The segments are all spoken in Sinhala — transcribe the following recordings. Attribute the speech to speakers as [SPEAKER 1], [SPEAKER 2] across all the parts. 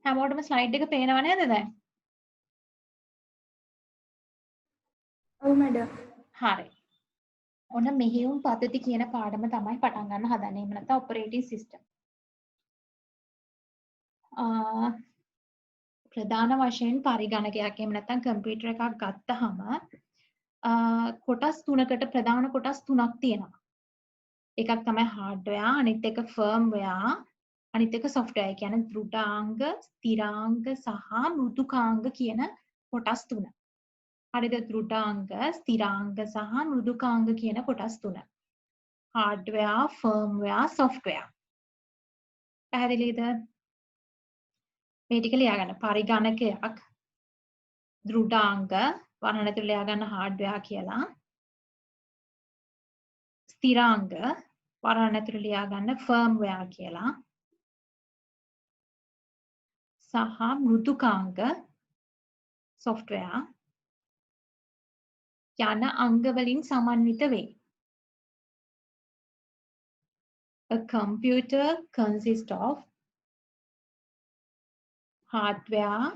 [SPEAKER 1] හැමෝටම ස්ලයිඩ් එක පේනව නේද දැන්?
[SPEAKER 2] ඔව් මැඩම්.
[SPEAKER 1] හරි. ඔන්න මෙහෙයුම් පද්ධති කියන පාඩම තමයි පටන් ගන්න හදන්නේ. එහෙම නැත්නම් ඔපරේටිං සිස්ටම්. ප්‍රධාන වශයෙන් පරිගණකයක් එහෙම නැත්නම් කම්පියුටර් එකක් ගත්තහම කොටස් තුනකට ප්‍රධාන කොටස් තුනක් තියෙනවා. එකක් තමයි හાર્ඩ්වෙයා, අනිත් එක ෆර්ම්වෙයා, අනිත් එක සොෆ්ට්වෙයා. ඒ කියන්නේ දෘඩාංග, ස්ථිරාංග සහ මෘදුකාංග කියන කොටස් තුන. හරිද? දෘඩාංග, ස්ථිරාංග සහ මෘදුකාංග කියන කොටස් තුන. හાર્ඩ්වෙයා, ෆර්ම්වෙයා, සොෆ්ට්වෙයා. පැහැදිලිද? මේ ටික ලියා ගන්න. පරිගණකයක් දෘඩාංග වර්ණන තුල ලියා ගන්න හાર્ඩ්වෙයා කියලා. ස්ථිරාංග වර්ණන තුල ලියා ගන්න ෆර්ම්වෙයා කියලා. සහ මෘදුකාංග software යන අංග වලින් සමන්විත වේ. A computer consists of hardware,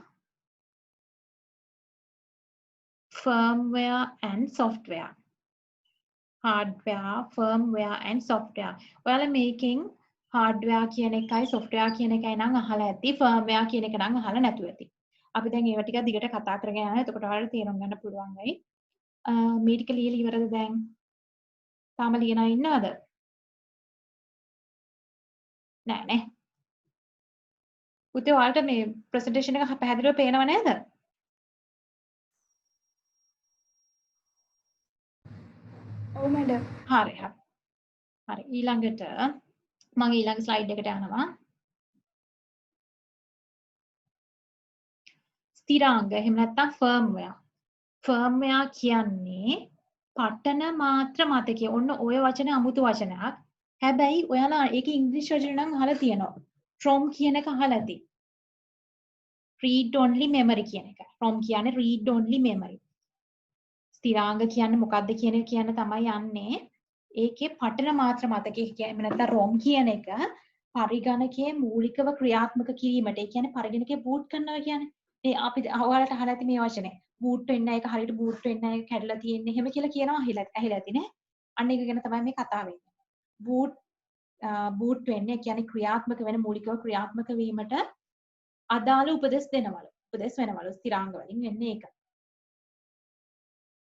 [SPEAKER 1] firmware and software. Hardware, firmware and software. ඔයාලා මේකෙන් hardware කියන එකයි software කියන එකයි නම් අහලා ඇති. firmware කියන එක නම් අහලා නැතුව ඇති. අපි දැන් ඒවා ටික දිගට කතා කරගෙන යනවා. එතකොට ඔයාලට තේරුම් ගන්න පුළුවන් වෙයි. මේ ටික ලියලා ඉවරද දැන්? තාම ලියනා ඉන්නවද? නෑ නේ. පුතේ ඔයාලට මේ ප්‍රසන්ටේෂන් එක පැහැදිලිව පේනව නේද?
[SPEAKER 2] ඔව් මැඩම්.
[SPEAKER 1] හරි හරි. හරි ඊළඟට මම ඊළඟ ස්ලයිඩ් එකට යනවා. ස්ථිරාංග එහෙම නැත්නම් ෆර්ම්වෙයා. ෆර්ම්වෙයා කියන්නේ පටන මාත්‍ර මතකය. ඔන්න ඔය වචනේ අමුතු වචනයක්. හැබැයි ඔයාලා ඒකේ ඉංග්‍රීසි වචන නම් අහලා තියෙනවා. from කියන එක අහලා ඇති. read only memory කියන එක. from කියන්නේ read only memory. ස්ථිරාංග කියන්නේ මොකක්ද කියන එක කියන්න තමයි යන්නේ. ඒකේ පටන මාත්‍ර මතකය කියන්නේ නැත්නම් ROM කියන එක පරිගණකයේ මූලිකව ක්‍රියාත්මක කිරීමට. ඒ කියන්නේ පරිගණකයේ බූට් කරනවා කියන්නේ. මේ අපි ඔයාලට අහලා ඇති මේ වචනේ. බූට් වෙන්න එක හරියට බූට් වෙන්න එක කැඩලා තියෙන්නේ. එහෙම කියලා කියනවා ඇහිලා ඇති නේ. අන්න ඒක ගැන තමයි මේ කතාව වෙන්නේ. බූට් වෙන්නේ කියන්නේ ක්‍රියාත්මක වෙන මූලිකව ක්‍රියාත්මක වීමට අදාළ උපදෙස් දෙනවලු. උපදෙස් වෙනවලු ස්ථිරාංග වලින් වෙන්නේ ඒක.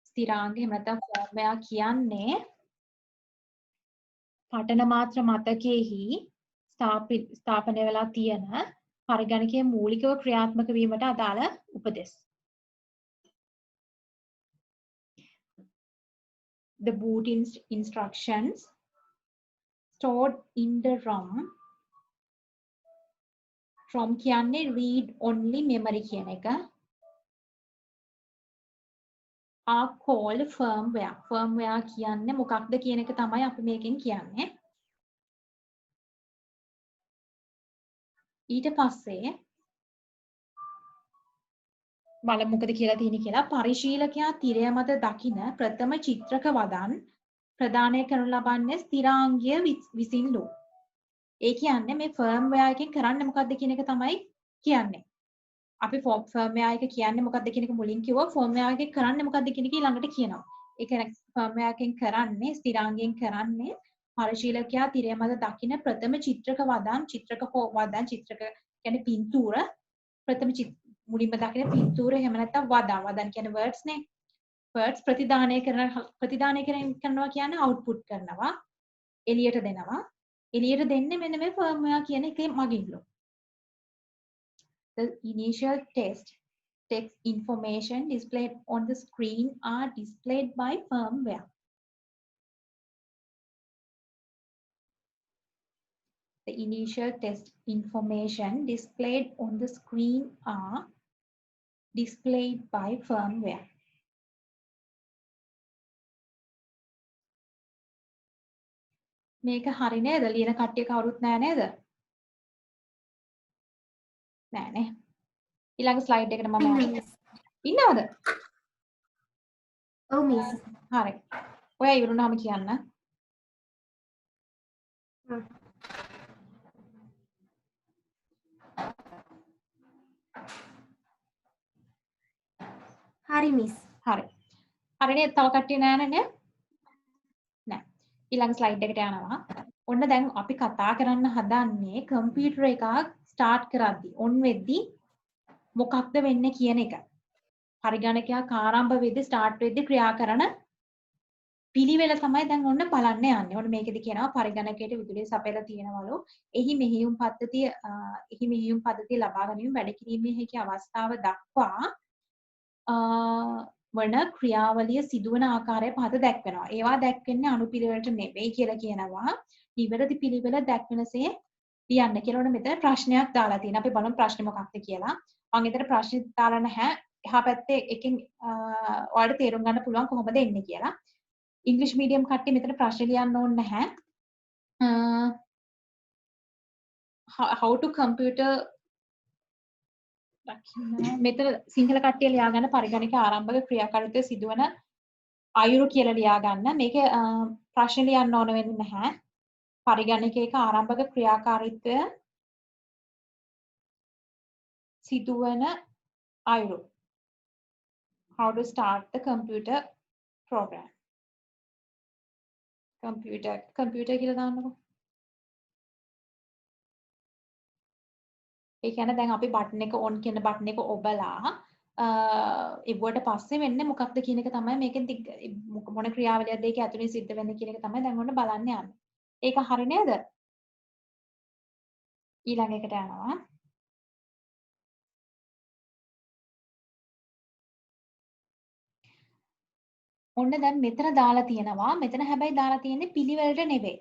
[SPEAKER 1] ස්ථිරාංග එහෙම නැත්නම් ෆෝර්ම්වෙයා කියන්නේ පටන මාත්‍ර මතකයේහි ස්ථාපනය වෙලා තියෙන පරිගණකයේ මූලිකව ක්‍රියාත්මක වීමට අදාළ උපදෙස්. The boot instructions stored in the ROM. ROM කියන්නේ read only memory කියන එක. are called firmware. firmware කියන්නේ මොකක්ද කියන එක තමයි අපි මේකෙන් කියන්නේ. ඊට පස්සේ බලමු මොකද කියලා තියෙන්නේ කියලා. පරිශීලකයා තිරය මත දකින ප්‍රථම චිත්‍රක වදන් ප්‍රදානය කරනු ලබන්නේ ස්ථිරාංගය විසින්ලු. ඒ කියන්නේ මේ ෆර්ම්වෙයා එකෙන් කරන්නේ මොකද්ද කියන එක තමයි කියන්නේ. අපි ෆර්ම්වෙයා එක කියන්නේ මොකද්ද කියන එක මුලින් කිව්වා. ෆර්ම්වෙයා එකෙන් කරන්නේ මොකද්ද කියන එක ඊළඟට කියනවා. ඒ කියන්නේ ෆර්ම්වෙයා එකෙන් කරන්නේ ස්ථිරාංගයෙන් කරන්නේ පරිශීලකයා තිරය මත දකින ප්‍රථම චිත්‍රක වදන් චිත්‍රක කියන්නේ පින්තූර ප්‍රථම මුලින්ම දකින පින්තූර එහෙම නැත්නම් වදන් කියන්නේ words නේ. words ප්‍රතිදානය කරනවා කියන්නේ output කරනවා. එළියට දෙනවා. එළියට දෙන්නේ මෙන්න මේ firmware කියන එකේ මගින්ලු. The initial text information displayed on the screen are displayed by firmware. The initial test information displayed on the screen are displayed by firmware. මේක හරි නේද? ලියන කට්ටිය කවුරුත් නැහැ නේද? නෑ නේ. ඊළඟ ස්ලයිඩ් එකට මම යනවා. ඉන්නවද?
[SPEAKER 2] ඔව් මිස්.
[SPEAKER 1] හරි. ඔයා ඉවරුනහම කියන්න.
[SPEAKER 2] හරි මිස්.
[SPEAKER 1] හරි. හරිනේ තව කට්ටිය නෑනේ නේ? නෑ. ඊළඟ ස්ලයිඩ් එකට යනවා. ඔන්න දැන් අපි කතා කරන්න හදන්නේ කම්පියුටර් එකක් ස්ටාර්ට් කරද්දි ඔන් වෙද්දි මොකක්ද වෙන්නේ කියන එක. පරිගණකයක් ආරම්භ වෙද්දි ස්ටාර්ට් වෙද්දි ක්‍රියා කරන පිළිවෙල තමයි දැන් ඔන්න බලන්න යන්නේ. ඔන්න මේකෙදි කියනවා පරිගණකයට විදුලිය සපයලා තියෙනවලු. එහි මෙහෙයුම් පද්ධතිය ලබා ගැනීම වැඩ කිරීමේ හැකි අවස්ථාව දක්වා වන ක්‍රියාවලිය සිදුවන ආකාරය පහත දැක්වෙනවා. ඒවා දැක්වෙන්නේ අනුපිළිවෙලට නෙවෙයි කියලා කියනවා. නිවැරදි පිළිවෙල දැක්වෙනසේ ලියන්න කියලා. ඔන්න මෙතන ප්‍රශ්නයක් දාලා තියෙනවා. අපි බලමු ප්‍රශ්නේ මොකක්ද කියලා. මම ඊතර ප්‍රශ්නේ දාලා නැහැ. එහා පැත්තේ එකෙන් ඔයාලට තේරුම් ගන්න පුළුවන් කොහොමද එන්නේ කියලා. ඉංග්‍රීසි මීඩියම් කට්ටිය මෙතන ප්‍රශ්න ලියන්න ඕනේ නැහැ. how to computer මෙතන සිංහල කට්ටිය ලියා ගන්න පරිගණක ආරම්භක ක්‍රියාකාරීත්වය සිදුවන අයුරු කියලා ලියා ගන්න. මේකේ ප්‍රශ්න ලියන්න ඕන වෙන්නේ නැහැ. පරිගණකයක ආරම්භක ක්‍රියාකාරීත්වය සිදුවන අයුරු. How to start the computer program. computer කියලා දාන්නකො. ඒ කියන්නේ දැන් අපි බටන් එක on කියන බටන් එක ඔබලා ඉවුවට පස්සේ වෙන්නේ මොකක්ද කියන එක තමයි මේකෙන් මොන ක්‍රියාවලියක්ද ඒක ඇතුලේ සිද්ධ වෙන්නේ කියන එක තමයි දැන් ඔන්න බලන්න යන්නේ. ඒක හරි නේද? ඊළඟ එකට යනවා. ඔන්න දැන් මෙතන දාලා තියෙනවා. මෙතන හැබැයි දාලා තියෙන්නේ පිළිවෙලට නෙවෙයි.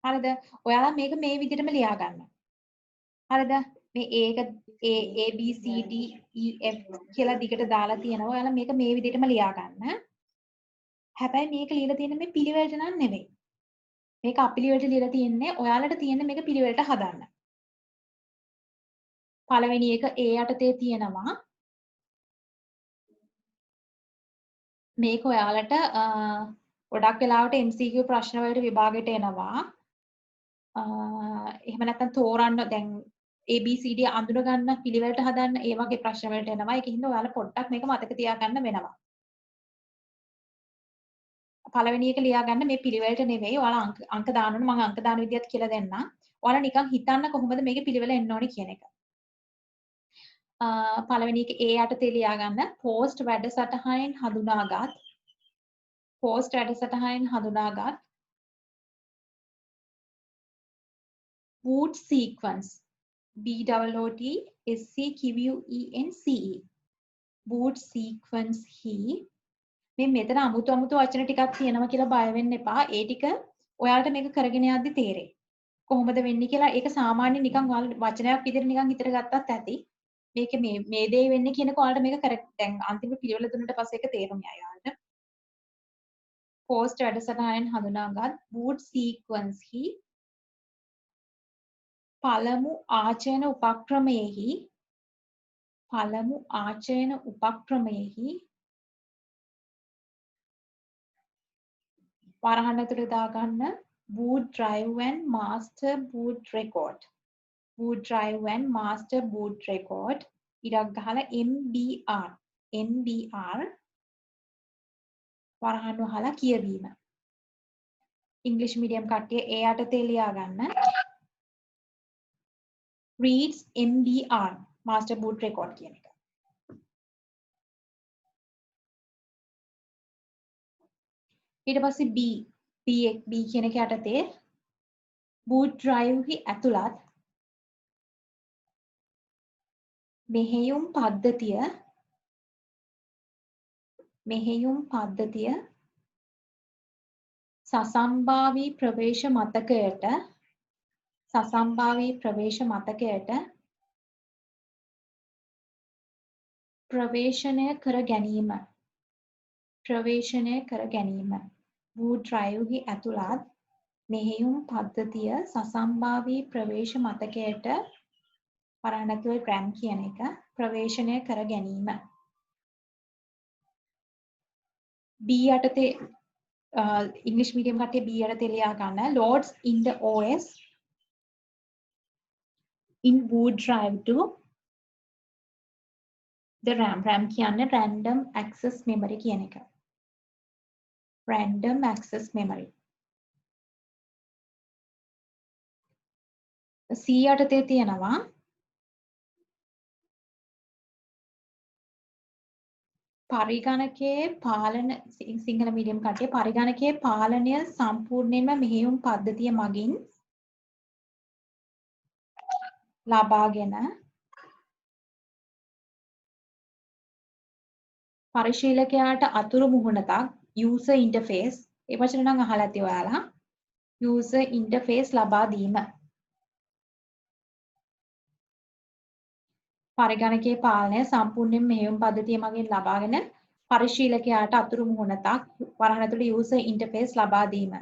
[SPEAKER 1] හරිද? ඔයාලා මේක මේ විදිහටම ලියා ගන්න. හරිද? මේ ඒක A B C D E F කියලා දිගට දාලා තියෙනවා. ඔයාලා මේක මේ විදිහටම ලියා ගන්න. හැබැයි මේක ලියලා තියෙන්නේ මේ පිළිවෙලට නන් නෙවෙයි. මේක අපිළිවෙලට ලියලා තියෙන්නේ ඔයාලට තියෙන්නේ මේක පිළිවෙලට හදන්න. පළවෙනි එක A යටතේ තියෙනවා. මේක ඔයාලට ගොඩක් වෙලාවට MCQ ප්‍රශ්න වලට විභාගෙට එනවා. එහෙම නැත්නම් තෝරන්න දැන් ABCD අඳුන ගන්න පිළිවෙලට හදන්න ඒ වගේ ප්‍රශ්න වලට එනවා. ඒකින්ද ඔයාලා පොඩ්ඩක් මේක මතක තියාගන්න වෙනවා. පළවෙනි එක ලියා ගන්න මේ පිළිවෙලට නෙවෙයි. ඔයාලා අංක දාන්න ඕන. මම අංක දාන විදිහත් කියලා දෙන්නම්. ඔයාලා නිකන් හිතන්න කොහොමද මේකේ පිළිවෙල එන්න ඕනේ කියන එක. පළවෙනි එක A යටතේ ලියා ගන්න. post වැඩසටහනෙන් හඳුනාගත් boot sequence BOOTSEQUENCE boot sequence ही මේ මෙතන අමුතු වචන ටිකක් තියෙනවා කියලා බය වෙන්න එපා. ඒ ටික ඔයාලට මේක කරගෙන යද්දි තේරෙයි. කොහොමද වෙන්නේ කියලා ඒක සාමාන්‍ය නිකන් ඔයාලා වචනයක් විදිහට නිකන් හිතට ගත්තත් ඇති. මේක මේ දේ වෙන්නේ කියනක ඔයාලට මේක දැන් අන්තිම පිළිවෙල දුන්නට පස්සේ ඒක තේරුම් යයි ඔයාලට. post වැඩසටහනෙන් හඳුනාගත් boot sequence ही පළමු ආචයන උපක්‍රමයෙහි වරහන් ඇතුළේ දාගන්න boot drive and master boot record ඉරක් ගහලා MBR වරහන් වහලා කියවීම. ඉංග්‍රීසි මීඩියම් කට්ටිය ඒ යටතේ ලියා ගන්න reads MBR master boot record කියන එක. ඊට පස්සේ B කියන එක යටතේ boot drive හි ඇතුළත් මෙහෙයුම් පද්ධතිය සසම්භාවී ප්‍රවේශ මතකයට ප්‍රවේශනය කර ගැනීම boot drive හි ඇතුළත් මෙහෙයුම් පද්ධතිය සසම්භාවී ප්‍රවේශ මතකයට වරහන් ඇතුළේ RAM කියන එක ප්‍රවේශනය කර ගැනීම. B යටතේ ඉංග්‍රීසි මීඩියම් කට්ටිය B යටතේ ලියා ගන්න loads in the OS in boot drive to the RAM කියන්නේ random access memory කියන එක. random access memory. C යටතේ තියෙනවා පරිගණකයේ පාලන සිංහල මීඩියම් කට්ටිය පරිගණකයේ පාලනය සම්පූර්ණයෙන්ම මෙහෙයුම් පද්ධතිය මගින් ලබාගෙන පරිශීලකයාට අතුරු මුහුණතක් user interface ඒ වචන නම් අහලා ඇති ඔයාලා user interface ලබා දීම පරිගණකයේ පාලනය සම්පූර්ණයෙන් මෙහෙයුම් පද්ධතිය මගින් ලබාගෙන පරිශීලකයාට අතුරු මුහුණතක් වරහන තුළ user interface ලබා දීම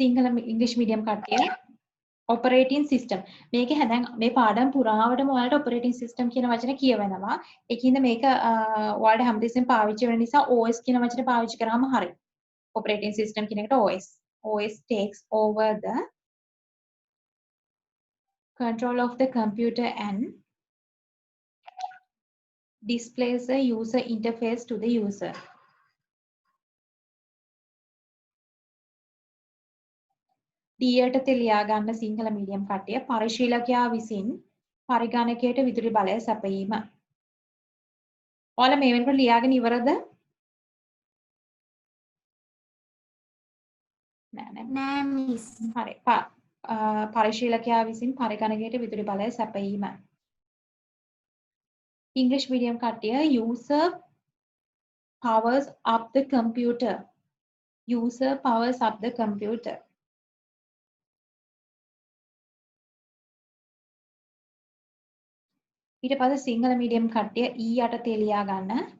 [SPEAKER 1] සිංහල ඉංග්‍රීසි මීඩියම් කට්ටිය operating system මේක හැදන් මේ පාඩම් පුරාවටම ඔයාලට operating system කියන වචන කියවෙනවා ඒකින්ද මේක ඔයාලට හැමතිස්සෙම පාවිච්චි වෙන නිසා OS කියන වචනේ පාවිච්චි කරාම හරියි operating system කියන එකට OS takes over the control of the computer and displays a user interface to the user. D යටතේ ලියා ගන්න සිංහල මීඩියම් කට්ටිය පරිශීලකයා විසින් පරිගණකයට විදුලි බලය සැපයීම. ඔයාලා මේ වෙනකොට ලියාගෙන ඉවරද?
[SPEAKER 2] නෑ මිස්.
[SPEAKER 1] හරි. පරිශීලකයා විසින් පරිගණකයට විදුලි බලය සැපයීම. English medium කට්ටිය user powers up the computer. User powers up the computer. ඊට පස්සේ සිංහල medium කට්ටිය E යටතේ ලියා ගන්න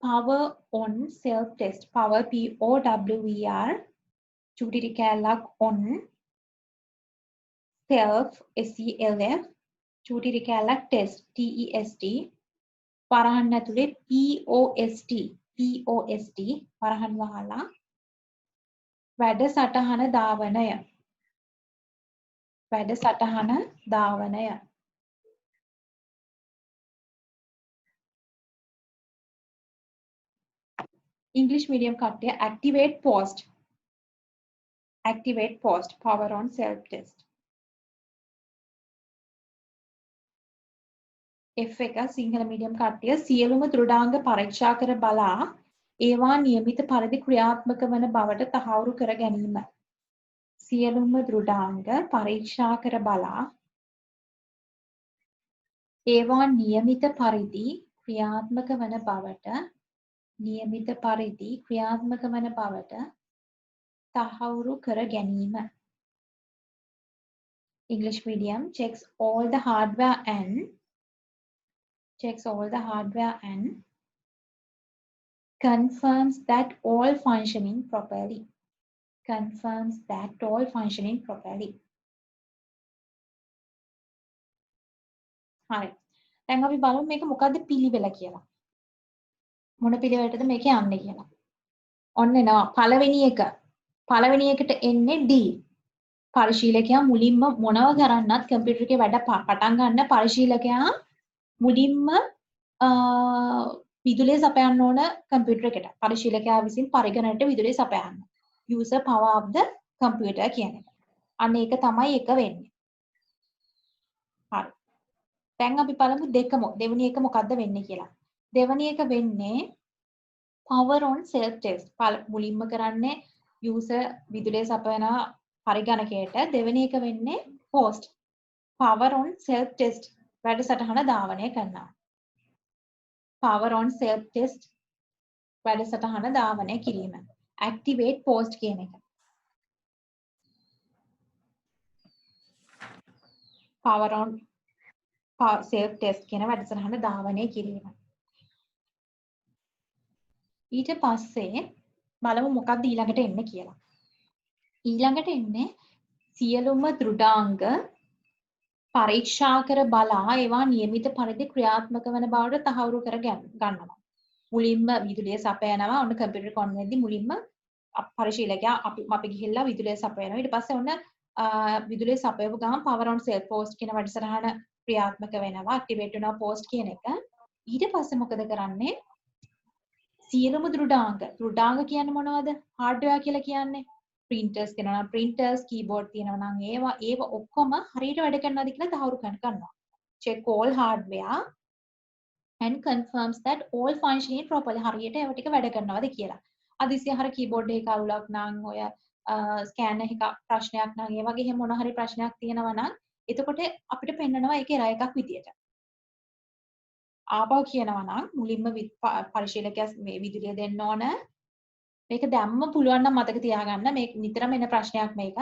[SPEAKER 1] power on self test. Power POWER චූටි කැලක් on self SELF චූටි කැලක් test TEST වරහන් ඇතුලේ POST වරහන් වහලා වැඩසටහන ධාවනය English medium කට්ටිය activate post power on self test F එක සිංහල medium කට්ටිය සියලුම දෘඩාංග පරීක්ෂා කර බලා ඒවා નિયમિત පරිදි ක්‍රියාත්මක වන බවට තහවුරු කර ගැනීම සියලුම දෘඩාංග පරීක්ෂා කර බලා ඒවා નિયમિત පරිදි ක්‍රියාත්මක වන බවට තහවුරු කර ගැනීම English medium checks all the hardware and confirms that all functioning properly. හරි. දැන් අපි බලමු මේක මොකද්ද පිළිවෙල කියලා. මොන පිළිවෙලටද මේක යන්නේ කියලා. ඔන්න එනවා පළවෙනි එකට එන්නේ D. පරිශීලකයා මුලින්ම මොනව කරන්නත් කම්පියුටර් එකේ වැඩ පටන් ගන්න පරිශීලකයා මුලින්ම විදුලිය සපයන්න ඕන කම්පියුටර් එකට. පරිශීලකයා විසින් පරිගණකයට විදුලිය සපයන්න. user power of the computer කියන එක. අන්න ඒක තමයි එක වෙන්නේ. හරි. දැන් අපි බලමු දෙවෙනි එක මොකද්ද වෙන්නේ කියලා. දෙවෙනි එක වෙන්නේ power on self test. මුලින්ම කරන්නේ user විදුලිය සපයන පරිගණකයට. දෙවෙනි එක වෙන්නේ post. power on self test. වැඩසටහන ධාවනය කරනවා. power on self test වැඩසටහන ධාවනය කිරීම. activate post කියන එක. power on self test කියන වැඩසටහන ධාවනය කිරීම. ඊට පස්සේ බලමු මොකක්ද ඊළඟට එන්නේ කියලා. ඊළඟට එන්නේ සියලුම දෘඩාංග පරීක්ෂා කර බලා ඒවා નિયમિત පරිදි ක්‍රියාත්මක වන බවට තහවුරු කර ගන්නවා. මුලින්ම විදුලිය සපයනවා. ඔන්න කම්පියුටර් එක on වෙද්දී මුලින්ම පරිශීලකයා අපි ගිහිල්ලා විදුලිය සපයනවා. ඊට පස්සේ ඔන්න විදුලිය සපයපු ගමන් power on self post කියන වැඩසටහන ක්‍රියාත්මක වෙනවා ඇක්ටිවේට් වෙනවා පෝස්ට් කියන එක. ඊට පස්සේ මොකද කරන්නේ? සියලුම දෘඩාංග කියන්නේ මොනවද? හાર્ඩ්වෙයාර් කියලා කියන්නේ. printers කියනවා නම් printers, keyboard තියෙනවා නම් ඒව ඔක්කොම හරියට වැඩ කරනවද කියලා තහවුරු කරනවා. check all hardware and confirms that all functioning properly. හරියට ඒව ටික වැඩ කරනවද කියලා. අදිසිය හර keyboard එකක අවුලක් නම් ඔය ස්කෑනර් එක ප්‍රශ්නයක් නම් ඒ වගේ එහෙම මොන හරි ප්‍රශ්නයක් තියෙනවා නම් එතකොට අපිට පෙන්නනවා ඒක error එකක් විදියට. ආපහු කියනවා නම් මුලින්ම පරිශීලකයා මේ විදුලිය දෙන්න ඕන. මේක දැම්ම පුළුවන් නම් මතක තියාගන්න මේ නිතරම එන ප්‍රශ්නයක් මේක.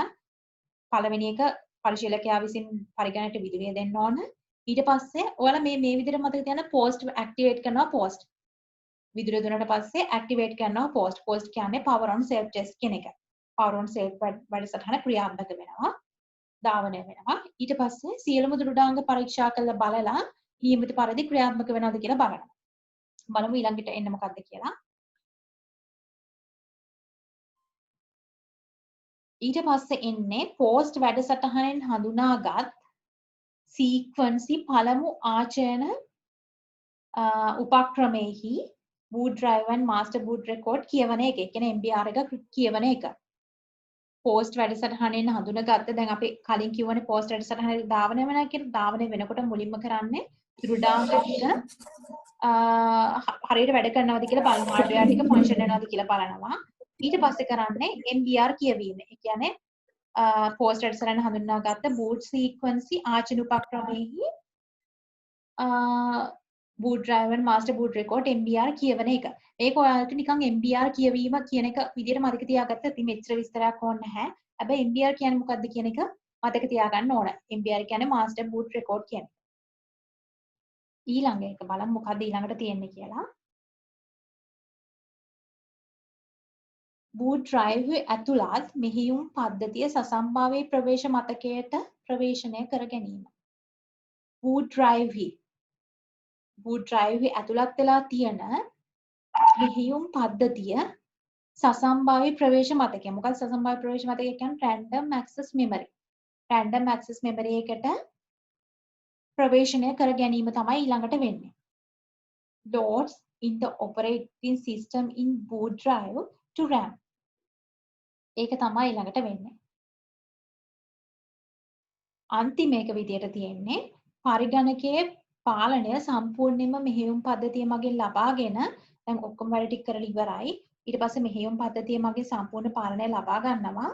[SPEAKER 1] පළවෙනි එක පරිශීලකයා විසින් පරිගණකයට විදුලිය දෙන්න ඕන. ඊට පස්සේ ඔයාලා මේ විදිහට මතක තියාගන්න post activate කරනවා post. විදුලිය දුන්නාට පස්සේ activate කරනවා post. post කියන්නේ power on self test කියන එක. power on self වැඩසටහන ක්‍රියාත්මක වෙනවා. ධාවනය වෙනවා. ඊට පස්සේ සියලුම දෘඩාංග පරීක්ෂා කරලා බලලා නියමිත පරිදි ක්‍රියාත්මක වෙනවද කියලා බලනවා. බලමු ඊළඟට එන්න මොකක්ද කියලා. ඊට පස්සේ එන්නේ post වැඩසටහනෙන් හඳුනාගත් සීක්වන්සි පළමු ආචයන උපක්‍රමයේහි boot drive and master boot record කියවන එක. ඒ කියන්නේ MBR එක කියවන එක. post වැඩසටහනෙන් හඳුනාගත්ත දැන් අපි කලින් කියවනේ post වැඩසටහනේ ධාවනය වෙනවා කියලා. ධාවනය වෙනකොට මුලින්ම කරන්නේ දෘඩාංග ටික හරියට වැඩ කරනවද කියලා බලනවා. hardware ටික function වෙනවද කියලා බලනවා. ඊට පස්සේ කරන්නේ MBR කියවීම. ඒ කියන්නේ post වැඩසටහන හඳුනාගත්ත boot sequence ආචන උපක්‍රමයේහි boot drive and master boot record MBR කියවන එක. මේක ඔයාලට නිකන් MBR කියවීම කියන එක විදිහට මතක තියාගත්තත් ඉතින් මෙච්චර විස්තරයක් ඕනේ නැහැ. හැබැයි MBR කියන්නේ මොකක්ද කියන එක මතක තියාගන්න ඕන. MBR කියන්නේ master boot record කියන්නේ. ඊළඟ එක බලමු මොකද්ද ඊළඟට තියෙන්නේ කියලා. boot drive ඇතුළත් මෙහියුම් පද්ධතිය සසම්භාවී ප්‍රවේශ මතකයට ප්‍රවේශනය කර ගැනීම. boot drive ඇතුළත් වෙලා තියෙන මෙහියුම් පද්ධතිය සසම්භාවී ප්‍රවේශ මතකය. මොකක්ද සසම්භාවී ප්‍රවේශ මතකය කියන්නේ random access memory. random access memory එකට ප්‍රවේශනය කර ගැනීම තමයි ඊළඟට වෙන්නේ. loads in the operating system in boot drive to RAM. ඒක තමයි ඊළඟට වෙන්නේ. අන්තිම එක විදියට තියෙන්නේ පරිගණකයේ පාලනය සම්පූර්ණයෙන්ම මෙහෙයුම් පද්ධතිය මගින් ලබාගෙන දැන් ඔක්කොම වැඩ ටික කරලා ඉවරයි. ඊට පස්සේ මෙහෙයුම් පද්ධතිය මගින් සම්පූර්ණ පාලනය ලබා ගන්නවා.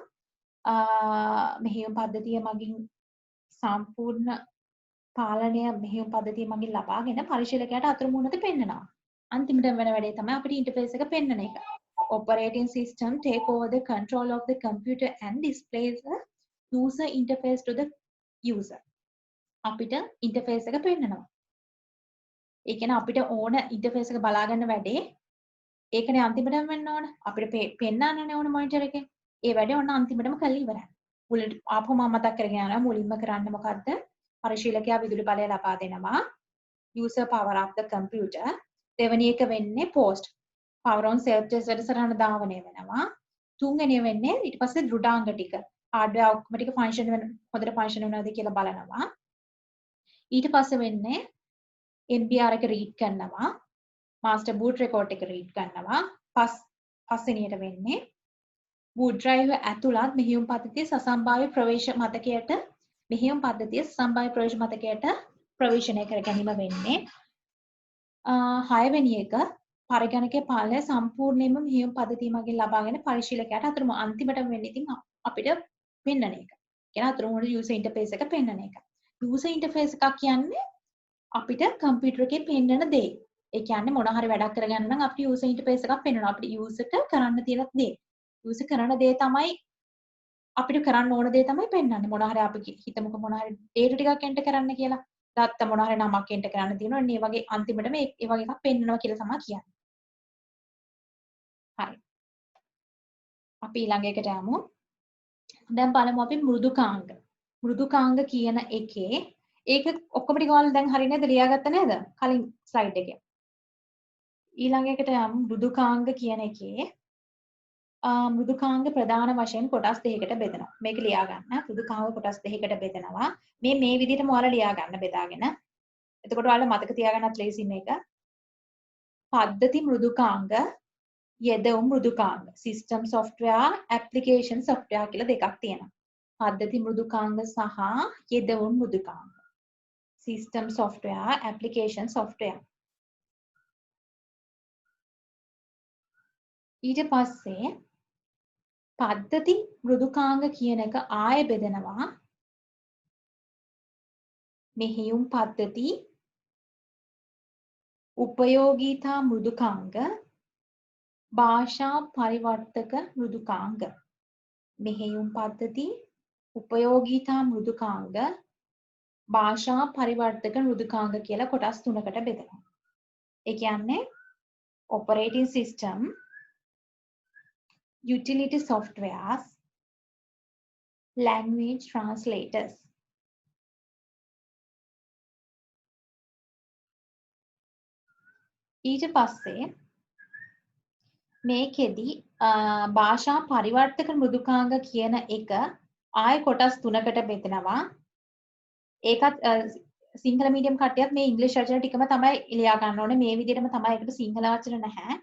[SPEAKER 1] මෙහෙයුම් පද්ධතිය මගින් සම්පූර්ණ පාලනය මෙහෙයුම් පද්ධතිය මගින් ලබාගෙන පරිශීලකයාට අතුරුමුණත පෙන්නනවා. අන්තිමට වෙන වැඩේ තමයි අපිට ඉන්ටර්ෆේස් එක පෙන්නන එක. Operating system take over the control of the computer and displays the user interface to the user. අපිට ඉන්ටර්ෆේස් එක පෙන්නනවා. ඒ කියන්නේ අපිට ඕන ඉන්ටර්ෆේස් එක බලා ගන්න වැඩේ ඒකනේ අන්තිමටම වෙන්න ඕන. අපිට පෙන්නන්නනේ ඕන මොනිටර් එකේ. ඒ වැඩේ ඔන්න අන්තිමටම කරලා ඉවරයි. මුලින් ආපහු මම මතක් කරගෙන යනවා මුලින්ම කරන්න මොකද්ද? පරිශීලකයා විදුලි බලය ලබා දෙනවා. user power of the computer. දෙවෙනි එක වෙන්නේ post. power on self test වැඩසටහන ධාවනය වෙනවා. තුන්වෙනි වෙන්නේ ඊට පස්සේ දෘඩාංග ටික. hardware ඔක්කොම ටික function වෙන හොඳට function වෙනවද කියලා බලනවා. ඊට පස්සේ වෙන්නේ MBR එක read කරනවා. master boot record එක read කරනවා. පස්වෙනියට වෙන්නේ boot drive ඇතුළත් මෙහෙයුම් පද්ධතිය සසම්භාව්‍ය ප්‍රවේශ මතකයට ප්‍රවේශනය කර ගැනීම වෙන්නේ. 6 වෙනි එක පරිගණකයේ පාලනය සම්පූර්ණයෙන්ම මෙහෙයුම් පද්ධතිය මගින් ලබාගෙන පරිශීලකයාට අතුරුම අන්තිමට වෙන්නේ ඉතින් අපිට පෙන්නන එක. කියන අතුරුම user interface එක පෙන්නන එක. user interface එකක් කියන්නේ අපිට කම්පියුටර් එකේ පෙන්නන දේ. ඒ කියන්නේ මොන හරි වැඩක් කරගන්න නම් අපිට user interface එකක් පෙන්වනවා. අපිට user ට කරන්න තියෙන දේ. user කරන දේ තමයි අපිට කරන්න ඕන දේ තමයි පෙන්වන්නේ. මොන හරි අපි හිතමුකෝ මොන හරි data ටිකක් එන්ටර් කරන්න කියලා. දත්ත මොන හරි නමක් එන්ටර් කරන්න තියෙනවා. මේ වගේ අන්තිමට මේ වගේ එකක් පෙන්වනවා කියලා තමයි කියන්නේ. හරි. අපි ඊළඟ එකට යමු. දැන් බලමු අපි මෘදුකාංග. මෘදුකාංග කියන එකේ ඒක ඔක්කොම ටික ඔයාලා දැන් හරිය නේද ලියාගත්ත නේද? කලින් ස්ලයිඩ් එකේ. ඊළඟ එකට යමු මෘදුකාංග කියන එකේ මෘදුකාංග ප්‍රධාන වශයෙන් කොටස් දෙකකට බෙදෙනවා. මේක ලියා ගන්න. මෘදුකාංග කොටස් දෙකකට බෙදෙනවා. මේ විදිහටම ඔයාලා ලියා ගන්න බෙදාගෙන. එතකොට ඔයාලා මතක තියාගන්නත් ලේසි මේක. පද්ධති මෘදුකාංග, යෙදවුම් මෘදුකාංග. සිස්ටම් software, application software කියලා දෙකක් තියෙනවා. පද්ධති මෘදුකාංග සහ යෙදවුම් මෘදුකාංග. system software, application software. ඊට පස්සේ පද්ධති මෘදුකාංග කියන එක ආයෙ බෙදෙනවා මෙහෙයුම් පද්ධති, උපයෝගීතා මෘදුකාංග, භාෂා පරිවර්තක මෘදුකාංග. මෙහෙයුම් පද්ධති, උපයෝගීතා මෘදුකාංග, භාෂා පරිවර්තක මෘදුකාංග කියලා කොටස් තුනකට බෙදෙනවා. ඒ කියන්නේ operating system, utility softwares, language translators. ඊට පස්සේ මේකෙදි භාෂා පරිවර්තක මෘදුකාංග කියන එක ආය කොටස් තුනකට බෙදෙනවා. ඒකත් සිංහල මීඩියම් කට්ටියත් මේ ඉංග්‍රීසි වචන ටිකම තමයි ලියා ගන්න ඕනේ. මේ විදිහටම තමයි. ඒකට සිංහල වචන නැහැ.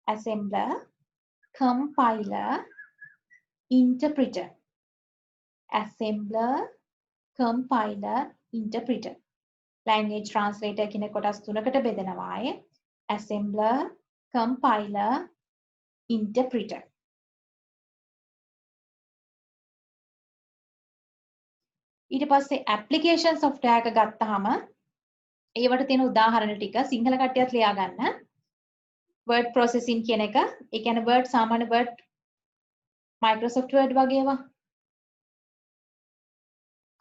[SPEAKER 1] assembler, compiler, interpreter. assembler, compiler, interpreter. language translator කියන කොටස් තුනකට බෙදෙනවා. assembler, compiler, interpreter. ඊට පස්සේ application software එක ගත්තාම ඒවට තියෙන උදාහරණ ටික සිංහල කට්ටියත් ලියා ගන්න. word processing කියන එක. ඒ කියන්නේ word සාමාන්‍ය word Microsoft Word වගේ ඒවා.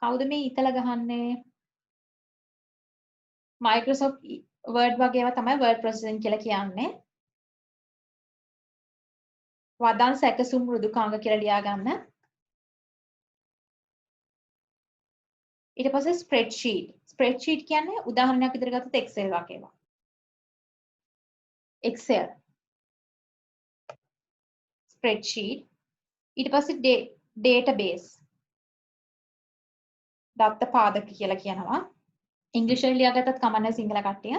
[SPEAKER 1] කවුද මේ ඉතල ගහන්නේ? Microsoft Word වගේ ඒවා තමයි word processing කියලා කියන්නේ. වදන් සැකසුම් මෘදුකාංග කියලා ලියා ගන්න. ඊට පස්සේ spreadsheet. spreadsheet කියන්නේ උදාහරණයක් විදිහට ගත්තොත් Excel වගේ ඒවා. Excel. spreadsheet. ඊට පස්සේ database. දත්ත පාදක කියලා කියනවා. ඉංග්‍රීසි වලින් ලියාගත්තත් කමක් නැහැ සිංහල කට්ටිය.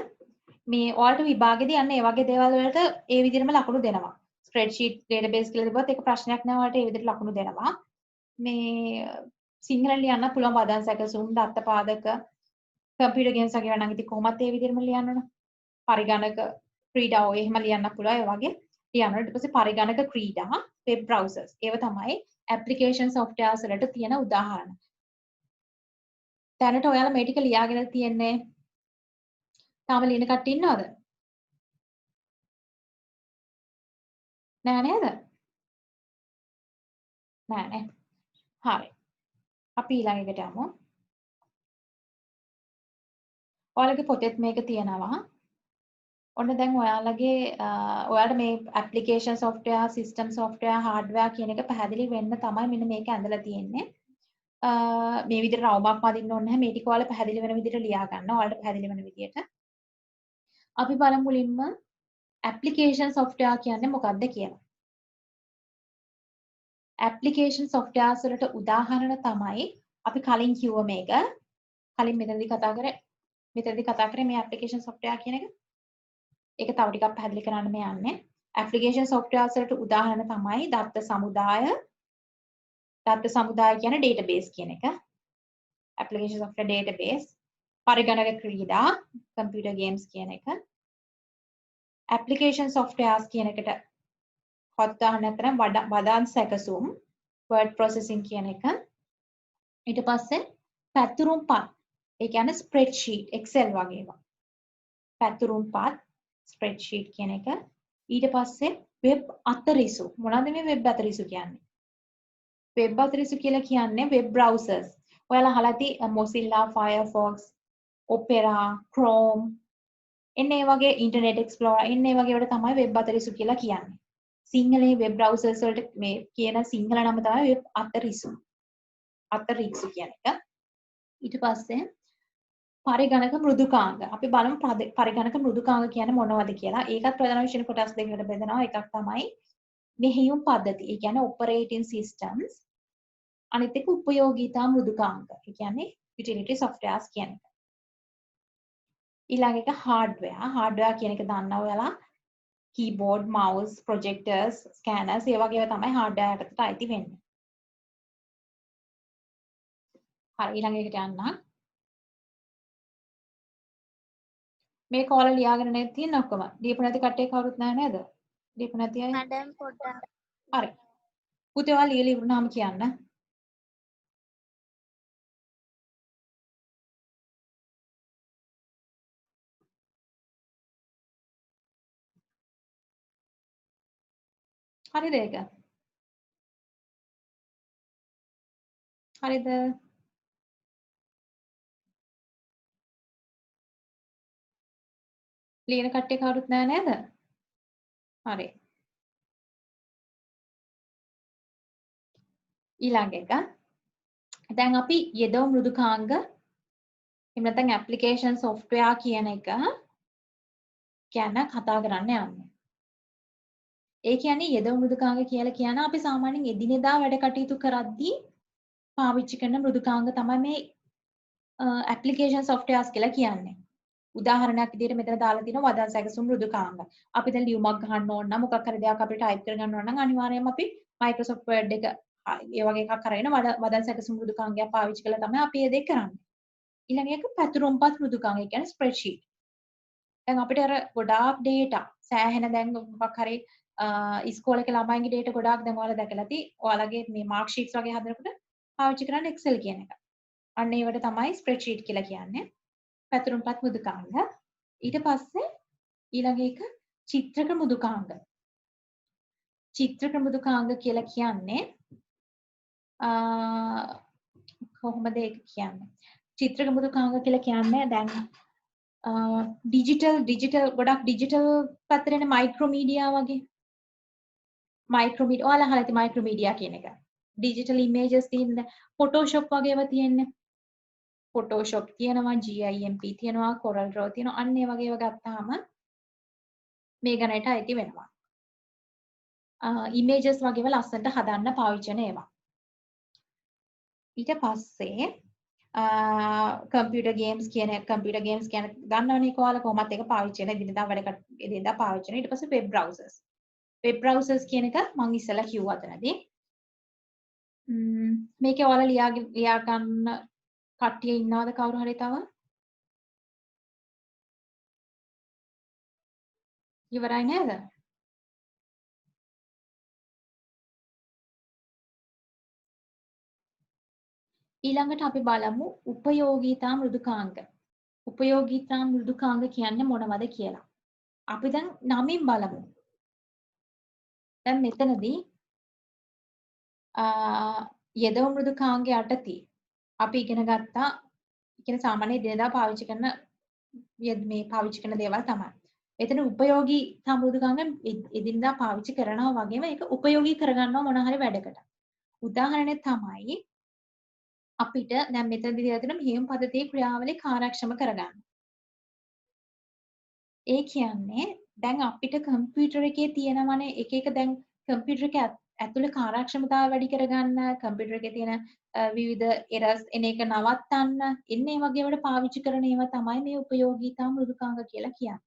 [SPEAKER 1] මේ ඔයාලට විභාගෙදී යන්න ඒ වගේ දේවල් වලට ඒ විදිහටම ලකුණු දෙනවා. spreadsheet database කියලා තිබ්බත් ඒක ප්‍රශ්නයක් නෑ ඔයාලට ඒ විදිහට ලකුණු දෙනවා. මේ සිංහලෙන් ලියන්න පුළුවන් වදන් සැකසුම් දත්ත පාදක කම්පියුටර් ගේම්ස් වගේ වෙනවා නම් ඉතින් කොහොමත් ඒ විදිහටම ලියන්න ඕන. පරිගණක ක්‍රීඩා ඔය එහෙම ලියන්න පුළුවන් ඒ වගේ ලියන්න. ඊට පස්සේ පරිගණක ක්‍රීඩා web browsers ඒව තමයි application softwares වලට තියෙන උදාහරණ. දැනට ඔයාලා මේ ටික ලියාගෙන තියෙන්නේ තාම ලියන කට්ටිය ඉන්නවද? නෑ නේද? නෑ නේ. හරි. අපි ඊළඟ එකට යමු. ඔයාලගේ පොතේත් මේක තියෙනවා. ඔන්න දැන් ඔයාලට මේ application software, system software, hardware කියන එක පැහැදිලි වෙන්න තමයි මෙන්න මේක ඇඳලා තියෙන්නේ. මේ විදිහට රවුමක් වදින්න ඕනේ නැහැ. මේ ටික ඔයාලා පැහැදිලි වෙන විදිහට ලියා ගන්න. ඔයාලට පැහැදිලි වෙන විදිහට. අපි බලමු මුලින්ම application software කියන්නේ මොකක්ද කියලා. application softwares වලට උදාහරණ තමයි අපි කලින් කිව්ව මේක. කලින් මෙතනදී කතා කරේ මේ application software කියන එක. ඒක තව ටිකක් පැහැදිලි කරන්න මේ යන්නේ. application softwares වලට උදාහරණ තමයි දත්ත සමුදාය. දත්ත සමුදාය කියන්නේ database කියන එක. application software database. පරිගණක ක්‍රීඩා, computer games කියන එක. application softwares කියන එකට උදාහරණයක් තමයි වදන් සැකසුම්, word processing කියන එක. ඊට පස්සේ පැතුරුම්පත්. ඒ කියන්නේ spreadsheet, Excel වගේ ඒවා. පැතුරුම්පත්, spreadsheet කියන එක. ඊට පස්සේ web අතරිසු. මොනවද මේ web අතරිසු කියන්නේ? web අතරිසු කියලා කියන්නේ web browsers. ඔයාලා අහලා ඇති Mozilla, Firefox, Opera, Chrome එන්නේ වගේ Internet Explorer එන්නේ වගේ වලට තමයි web අතරිසු කියලා කියන්නේ. සිංහලේ web browsers වලට මේ කියන සිංහල නම තමයි web අතරිසු. අතරිසු කියන එක. ඊට පස්සේ පරිගණක මෘදුකාංග. අපි බලමු පරිගණක මෘදුකාංග කියන්නේ මොනවද කියලා. ඒකත් ප්‍රධාන වශයෙන් කොටස් දෙකකට බෙදනවා. එකක් තමයි මෙහෙයුම් පද්ධති. ඒ කියන්නේ operating systems. අනිත් එක උපයෝගීතා මෘදුකාංග. ඒ කියන්නේ utility softwares කියන එක. ඊළඟ එක hardware. hardware කියන එක දන්නවා ඔයාලා. keyboard, mouse, projectors, scanners ඒ වගේ ඒවා තමයි hardware එකකට අයිති වෙන්නේ. හරි ඊළඟ එකට යන්න. මේ කෝල ලියාගෙන නේද තියෙන්නේ ඔක්කොම. දීපු නැති කට්ටිය කවුරුත් නැහැ නේද? දීපු නැති අය.
[SPEAKER 2] මැඩම් පොඩ්ඩක්
[SPEAKER 1] හරි. පුතේ ඔයාලා ලියලා ඉවරනාම කියන්න. හරිද ඒක? හරිද? ලියන කට්ටිය කවුරුත් නැහැ නේද? හරි. ඊළඟ එක. දැන් අපි යෙදව මෘදුකාංග එහෙම නැත්නම් ඇප්ලිකේෂන් software කියන එක ගැන කතා කරන්න යන්නේ. ඒ කියන්නේ යෙදව මෘදුකාංග කියලා කියන අපි සාමාන්‍යයෙන් එදිනෙදා වැඩ කටයුතු කරද්දී පාවිච්චි කරන මෘදුකාංග තමයි මේ ඇප්ලිකේෂන් softwares කියලා කියන්නේ. උදාහරණයක් විදිහට මෙතන දාලා තියෙනවා වදන් සැකසුම් මෘදුකාංග. අපි දැන් ලියුමක් ගන්න ඕන නම් මොකක් හරි දෙයක් අපිට ටයිප් කරගන්න ඕන නම් අනිවාර්යයෙන්ම අපි Microsoft Word එක ඒ වගේ එකක් අරගෙන වදන් සැකසුම් මෘදුකාංගයක් පාවිච්චි කරලා තමයි අපි මේ දේ කරන්නේ. ඊළඟ එක පැතුරුම්පත් මෘදුකාංග කියන්නේ spreadsheet. දැන් අපිට අර ගොඩාක් data සෑහෙන දැන් මොකක් හරි ඉස්කෝලේ ළමයින්ගේ data ගොඩාක් දැන් ඔයාලා දැකලා ඇති. ඔයාලගේ මේ mark sheets වගේ හදනකොට පාවිච්චි කරන්නේ Excel කියන එක. අන්න ඒවට තමයි spreadsheet කියලා කියන්නේ. පැතුරුම්පත් මෘදුකාංග. ඊට පස්සේ ඊළඟ එක චිත්‍රක මෘදුකාංග. චිත්‍රක මෘදුකාංග කියලා කියන්නේ කොහොමද ඒක කියන්නේ? චිත්‍රක මෘදුකාංග කියලා කියන්නේ දැන් ඩිජිටල් ගොඩක් ඩිජිටල් පැත්තටනේ මයික්‍රෝමීඩියා වගේ. මයික්‍රෝමීඩියා ඔයාලා අහලා ඇති මයික්‍රෝමීඩියා කියන එක. ඩිජිටල් ඉමේජස් තියෙන ෆොටෝෂොප් වගේ ඒවා තියෙන්නේ. ෆොටෝෂොප් තියෙනවා, GIMP තියෙනවා, Corel Draw තියෙනවා. අන්න ඒ වගේ ඒවා ගත්තාම මේ ගණයට අයිති වෙනවා. ඉමේජස් වගේව ලස්සනට හදන්න පාවිච්චි කරන ඒවා. ඊට පස්සේ කම්පියුටර් ගේම්ස් කියන දන්නවනේ කොහොමද කොහොමද ඒක පාවිච්චි කරන එදිනෙදා පාවිච්චි කරන ඊට පස්සේ වෙබ් බ්‍රවුසර්ස් කියන එක මම ඉස්සෙල්ලා කිව්වා අතනදී මේකේ ඔයාලා ලියා ගන්න කට්ටිය ඉන්නවද කවුරු හරි තව ඉවරයි නේද ඊළඟට අපි බලමු උපයෝගීතා මෘදුකාංග. උපයෝගීතා මෘදුකාංග කියන්නේ මොනවද කියලා. අපි දැන් නමින් බලමු. දැන් මෙතනදී යෙදව මෘදුකාංගය යටතේ අපි ඉගෙන ගත්තා කියන්නේ සාමාන්‍ය දිනදා පාවිච්චි කරන දේවල් තමයි. එතන උපයෝගීතා මෘදුකාංග එදිනදා පාවිච්චි කරනවා වගේම ඒක උපයෝගී කරගන්නවා මොන හරි වැඩකට. උදාහරණයක් තමයි අපිට දැන් මෙතනදී දීලා තියෙන මෙහෙයුම් පද්ධතියේ ක්‍රියාවලිය කාර්යක්ෂම කරගන්න. ඒ කියන්නේ දැන් අපිට කම්පියුටර් එකේ තියෙනවනේ එක දැන් කම්පියුටර් එක ඇතුලේ කාර්යක්ෂමතාව වැඩි කරගන්න කම්පියුටර් එකේ තියෙන විවිධ එරර්ස් එන එක නවත්තන්න එන්නේ වගේ වල පාවිච්චි කරන ඒවා තමයි මේ උපයෝගීතා මෘදුකාංග කියලා කියන්නේ.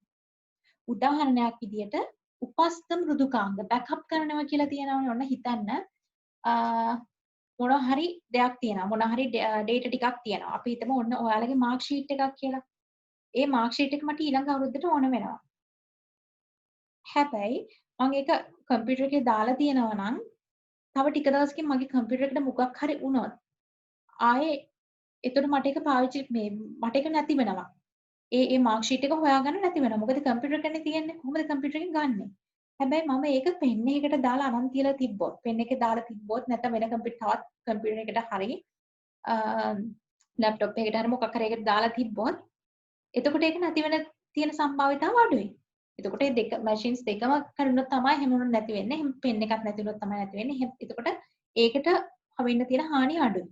[SPEAKER 1] උදාහරණයක් විදියට උපස්ත මෘදුකාංග බෑකප් කරනවා කියලා තියෙනවනේ ඔන්න හිතන්න මොන හරි දෙයක් තියෙනවා මොන හරි data ටිකක් තියෙනවා අපි හිතමු ඔන්න ඔයාලගේ mark sheet එකක් කියලා ඒ mark sheet එක මට ඊළඟ අවුරුද්දට ඕන වෙනවා හැබැයි මම ඒක කම්පියුටර් එකේ දාලා තියෙනවා නම් තව ටික දවසකින් මගේ කම්පියුටර් එකට මොකක් හරි වුණොත් ආයේ එතකොට මට ඒක පාවිච්චි මට ඒක නැති වෙනවා ඒ mark sheet එක හොයාගන්න නැති වෙනවා මොකද කම්පියුටර් එකනේ තියෙන්නේ කොහොමද කම්පියුටර් එකෙන් ගන්නෙ හැබැයි මම ඒක පෙන් එකකට දාලා අරන් තියලා තිබ්බොත් පෙන් එකේ දාලා තිබ්බොත් නැත්නම් වෙන තවත් කම්පියුටර් එකකට හරි ලැප්ටොප් එකකට හරි මොකක් හරි එකකට දාලා තිබ්බොත් එතකොට ඒක නැති වෙන තියෙන සම්භාවිතාව අඩුයි. එතකොට මේ දෙක මැෂින්ස් දෙකම කරුණොත් තමයි හැමෝම නැති වෙන්නේ. එහෙනම් පෙන් එකක් නැති වුණොත් තමයි නැති වෙන්නේ. එතකොට ඒකට වෙන්න තියෙන හානිය අඩුයි.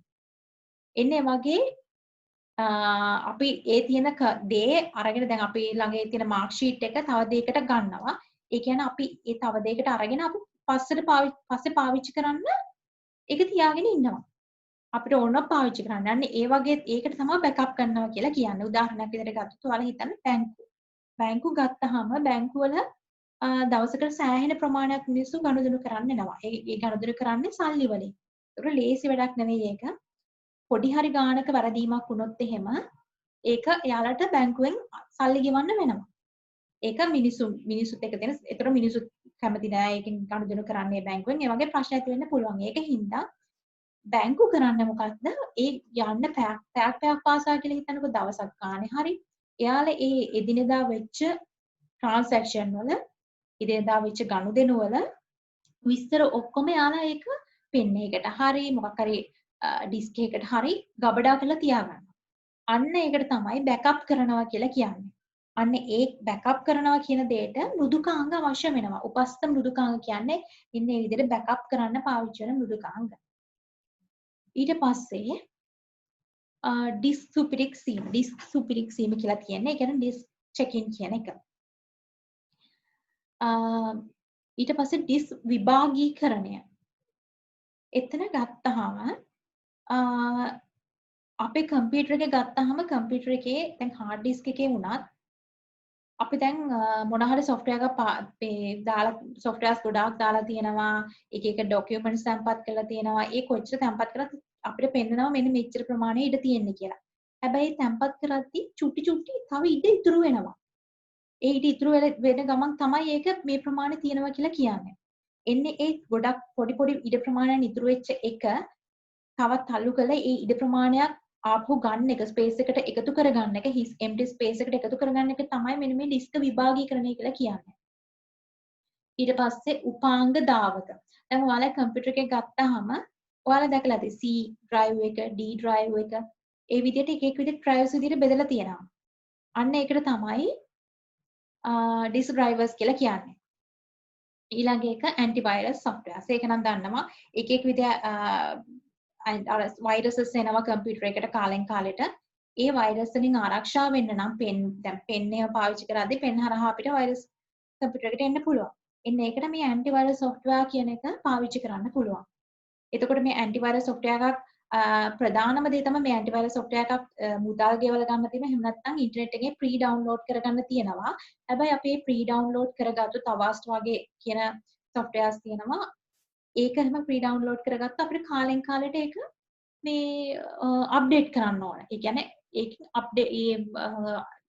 [SPEAKER 1] එන්නේ වගේ අපි ඒ තියෙන දේ අරගෙන දැන් අපි ළඟ ඒ තියෙන මාක් ෂීට් එක තව දෙයකට ගන්නවා. ඒ කියන්නේ අපි ඒ තව දෙයකට අරගෙන අපි පස්සේ පාවිච්චි කරන්න ඒක තියාගෙන ඉන්නවා. අපිට ඕන පාවිච්චි කරන්න. අන්න ඒ වගේ ඒකට තමයි බෑකප් කරනවා කියලා කියන්නේ. උදාහරණයක් විදිහට ගත්තොත් ඔයාලා හිතන්න බැංකුව. බැංකු ගත්තාම බැංකුවල දවසකට සෑහෙන ප්‍රමාණයක් මිනිස්සු ගනුදෙනු කරන්න එනවා. ඒ ගනුදෙනු කරන්නේ සල්ලි වලින්. ඒක ලේසි වැඩක් නෙවෙයි ඒක. පොඩි හරි ගාණක වැරදීමක් වුණොත් එහෙම ඒක එයාලට බැංකුවෙන් සල්ලි ගෙවන්න වෙනවා. ඒක මිනිස්සුත් එක්ක තියෙන ඒතර මිනිස්සුත් කැමති නෑ ඒකෙන් ගනුදෙනු කරන්නේ බැංකුවෙන්. ඒ වගේ ප්‍රශ්න ඇති වෙන්න පුළුවන්. ඒක හින්දා බැංකු කරන්නේ මොකක්ද? ඒ යන්න පැයක් පාසා කියලා හිතනකො දවසක් ගානේ හරි එයාලා ඒ එදිනෙදා වෙච්ච ට්‍රාන්සැක්ෂන් වල එදිනෙදා වෙච්ච ගනුදෙනු වල විස්තර ඔක්කොම එයාලා ඒක පෙන් එකකට හරි මොකක් හරි ඩිස්ක් එකකට හරි ගබඩා කරලා තියාගන්නවා. අන්න ඒකට තමයි බෑකප් කරනවා කියලා කියන්නේ. අන්න ඒ බෑකප් කරනවා කියන දෙයට මෘදුකාංග අවශ්‍ය වෙනවා. උපස්ථ මෘදුකාංග කියන්නේ ඉන්නේ මේ විදිහට බෑකප් කරන්න පාවිච්චි වෙන මෘදුකාංග. ඊට පස්සේ ඩිස්ක් සුපිරික් සීම කියලා කියන්නේ. ඒ කියන්නේ ඩිස්ක් චෙකින් කියන එක. ඊට පස්සේ ඩිස්ක් විභාගීකරණය. එතන ගත්තාම අපේ කම්පියුටර් එක ගත්තාම කම්පියුටර් එකේ දැන් හાર્ඩ් ඩිස්ක් එකේ වුණත් අපි දැන් මොන හරි software එකක් දාලා softwares ගොඩාක් දාලා තියෙනවා එක documents තැම්පත් කරලා තියෙනවා ඒ කොච්චර තැම්පත් කරත් අපිට පෙන්නනවා මෙන්න මෙච්චර ප්‍රමාණය ඉඩ තියෙන්නේ කියලා. හැබැයි තැම්පත් කරද්දී චුටි තව ඉඩ ඉතුරු වෙනවා. ඒ ඉඩ ඉතුරු වෙන ගමන් තමයි ඒක මේ ප්‍රමාණය තියෙනවා කියලා කියන්නේ. එන්නේ ඒ ගොඩක් පොඩි ඉඩ ප්‍රමාණයක් ඉතුරු වෙච්ච එක තවත් අලු කළ ඒ ඉඩ ප්‍රමාණයක් ආපහු ගන්න එක ස්පේස් එකට එකතු කරගන්න එක empty ස්පේස් එකට එකතු කරගන්න එක තමයි මෙන්න මේ ඩිස්ක් විභාගීකරණය කියලා කියන්නේ. ඊට පස්සේ උපාංග දාවක. දැන් ඔයාලා කම්පියුටර් එකක් ගත්තාම ඔයාලා දැකලා ඇති C drive එක, D drive එක ඒ විදිහට එක විදිහට drives විදිහට බෙදලා තියෙනවා. අන්න ඒකට තමයි disk drivers කියලා කියන්නේ. ඊළඟ එක antivirus software. ඒක නම් දන්නවා එක විදිහ වයිරසස් එනවා කම්පියුටර් එකට කාලෙන් කාලෙට. ඒ වයිරස් වලින් ආරක්ෂා වෙන්න නම් පෙන් එක පාවිච්චි කරද්දී පෙන් හරහා අපිට වයිරස් කම්පියුටර් එකට එන්න පුළුවන්. එන්න ඒකට මේ ඇන්ටිවයිරස් software කියන එක පාවිච්චි කරන්න පුළුවන්. එතකොට මේ ඇන්ටිවයිරස් software එකක් ප්‍රධානම දේ තමයි මේ ඇන්ටිවයිරස් software එකක් මුදල් ගෙවලා ගන්න තියෙන. එහෙම නැත්නම් ඉන්ටර්නෙට් එකේ ප්‍රී ඩවුන්ලෝඩ් කරගන්න තියෙනවා. හැබැයි අපි ප්‍රී ඩවුන්ලෝඩ් කරගත්තොත් අවස්ට වගේ කියන softwares තියෙනවා. ඒක එහෙම ප්‍රී ඩවුන්ලෝඩ් කරගත්ත අපිට කාලෙන් කාලෙට ඒක මේ අප්ඩේට් කරන්න ඕන. ඒ කියන්නේ ඒක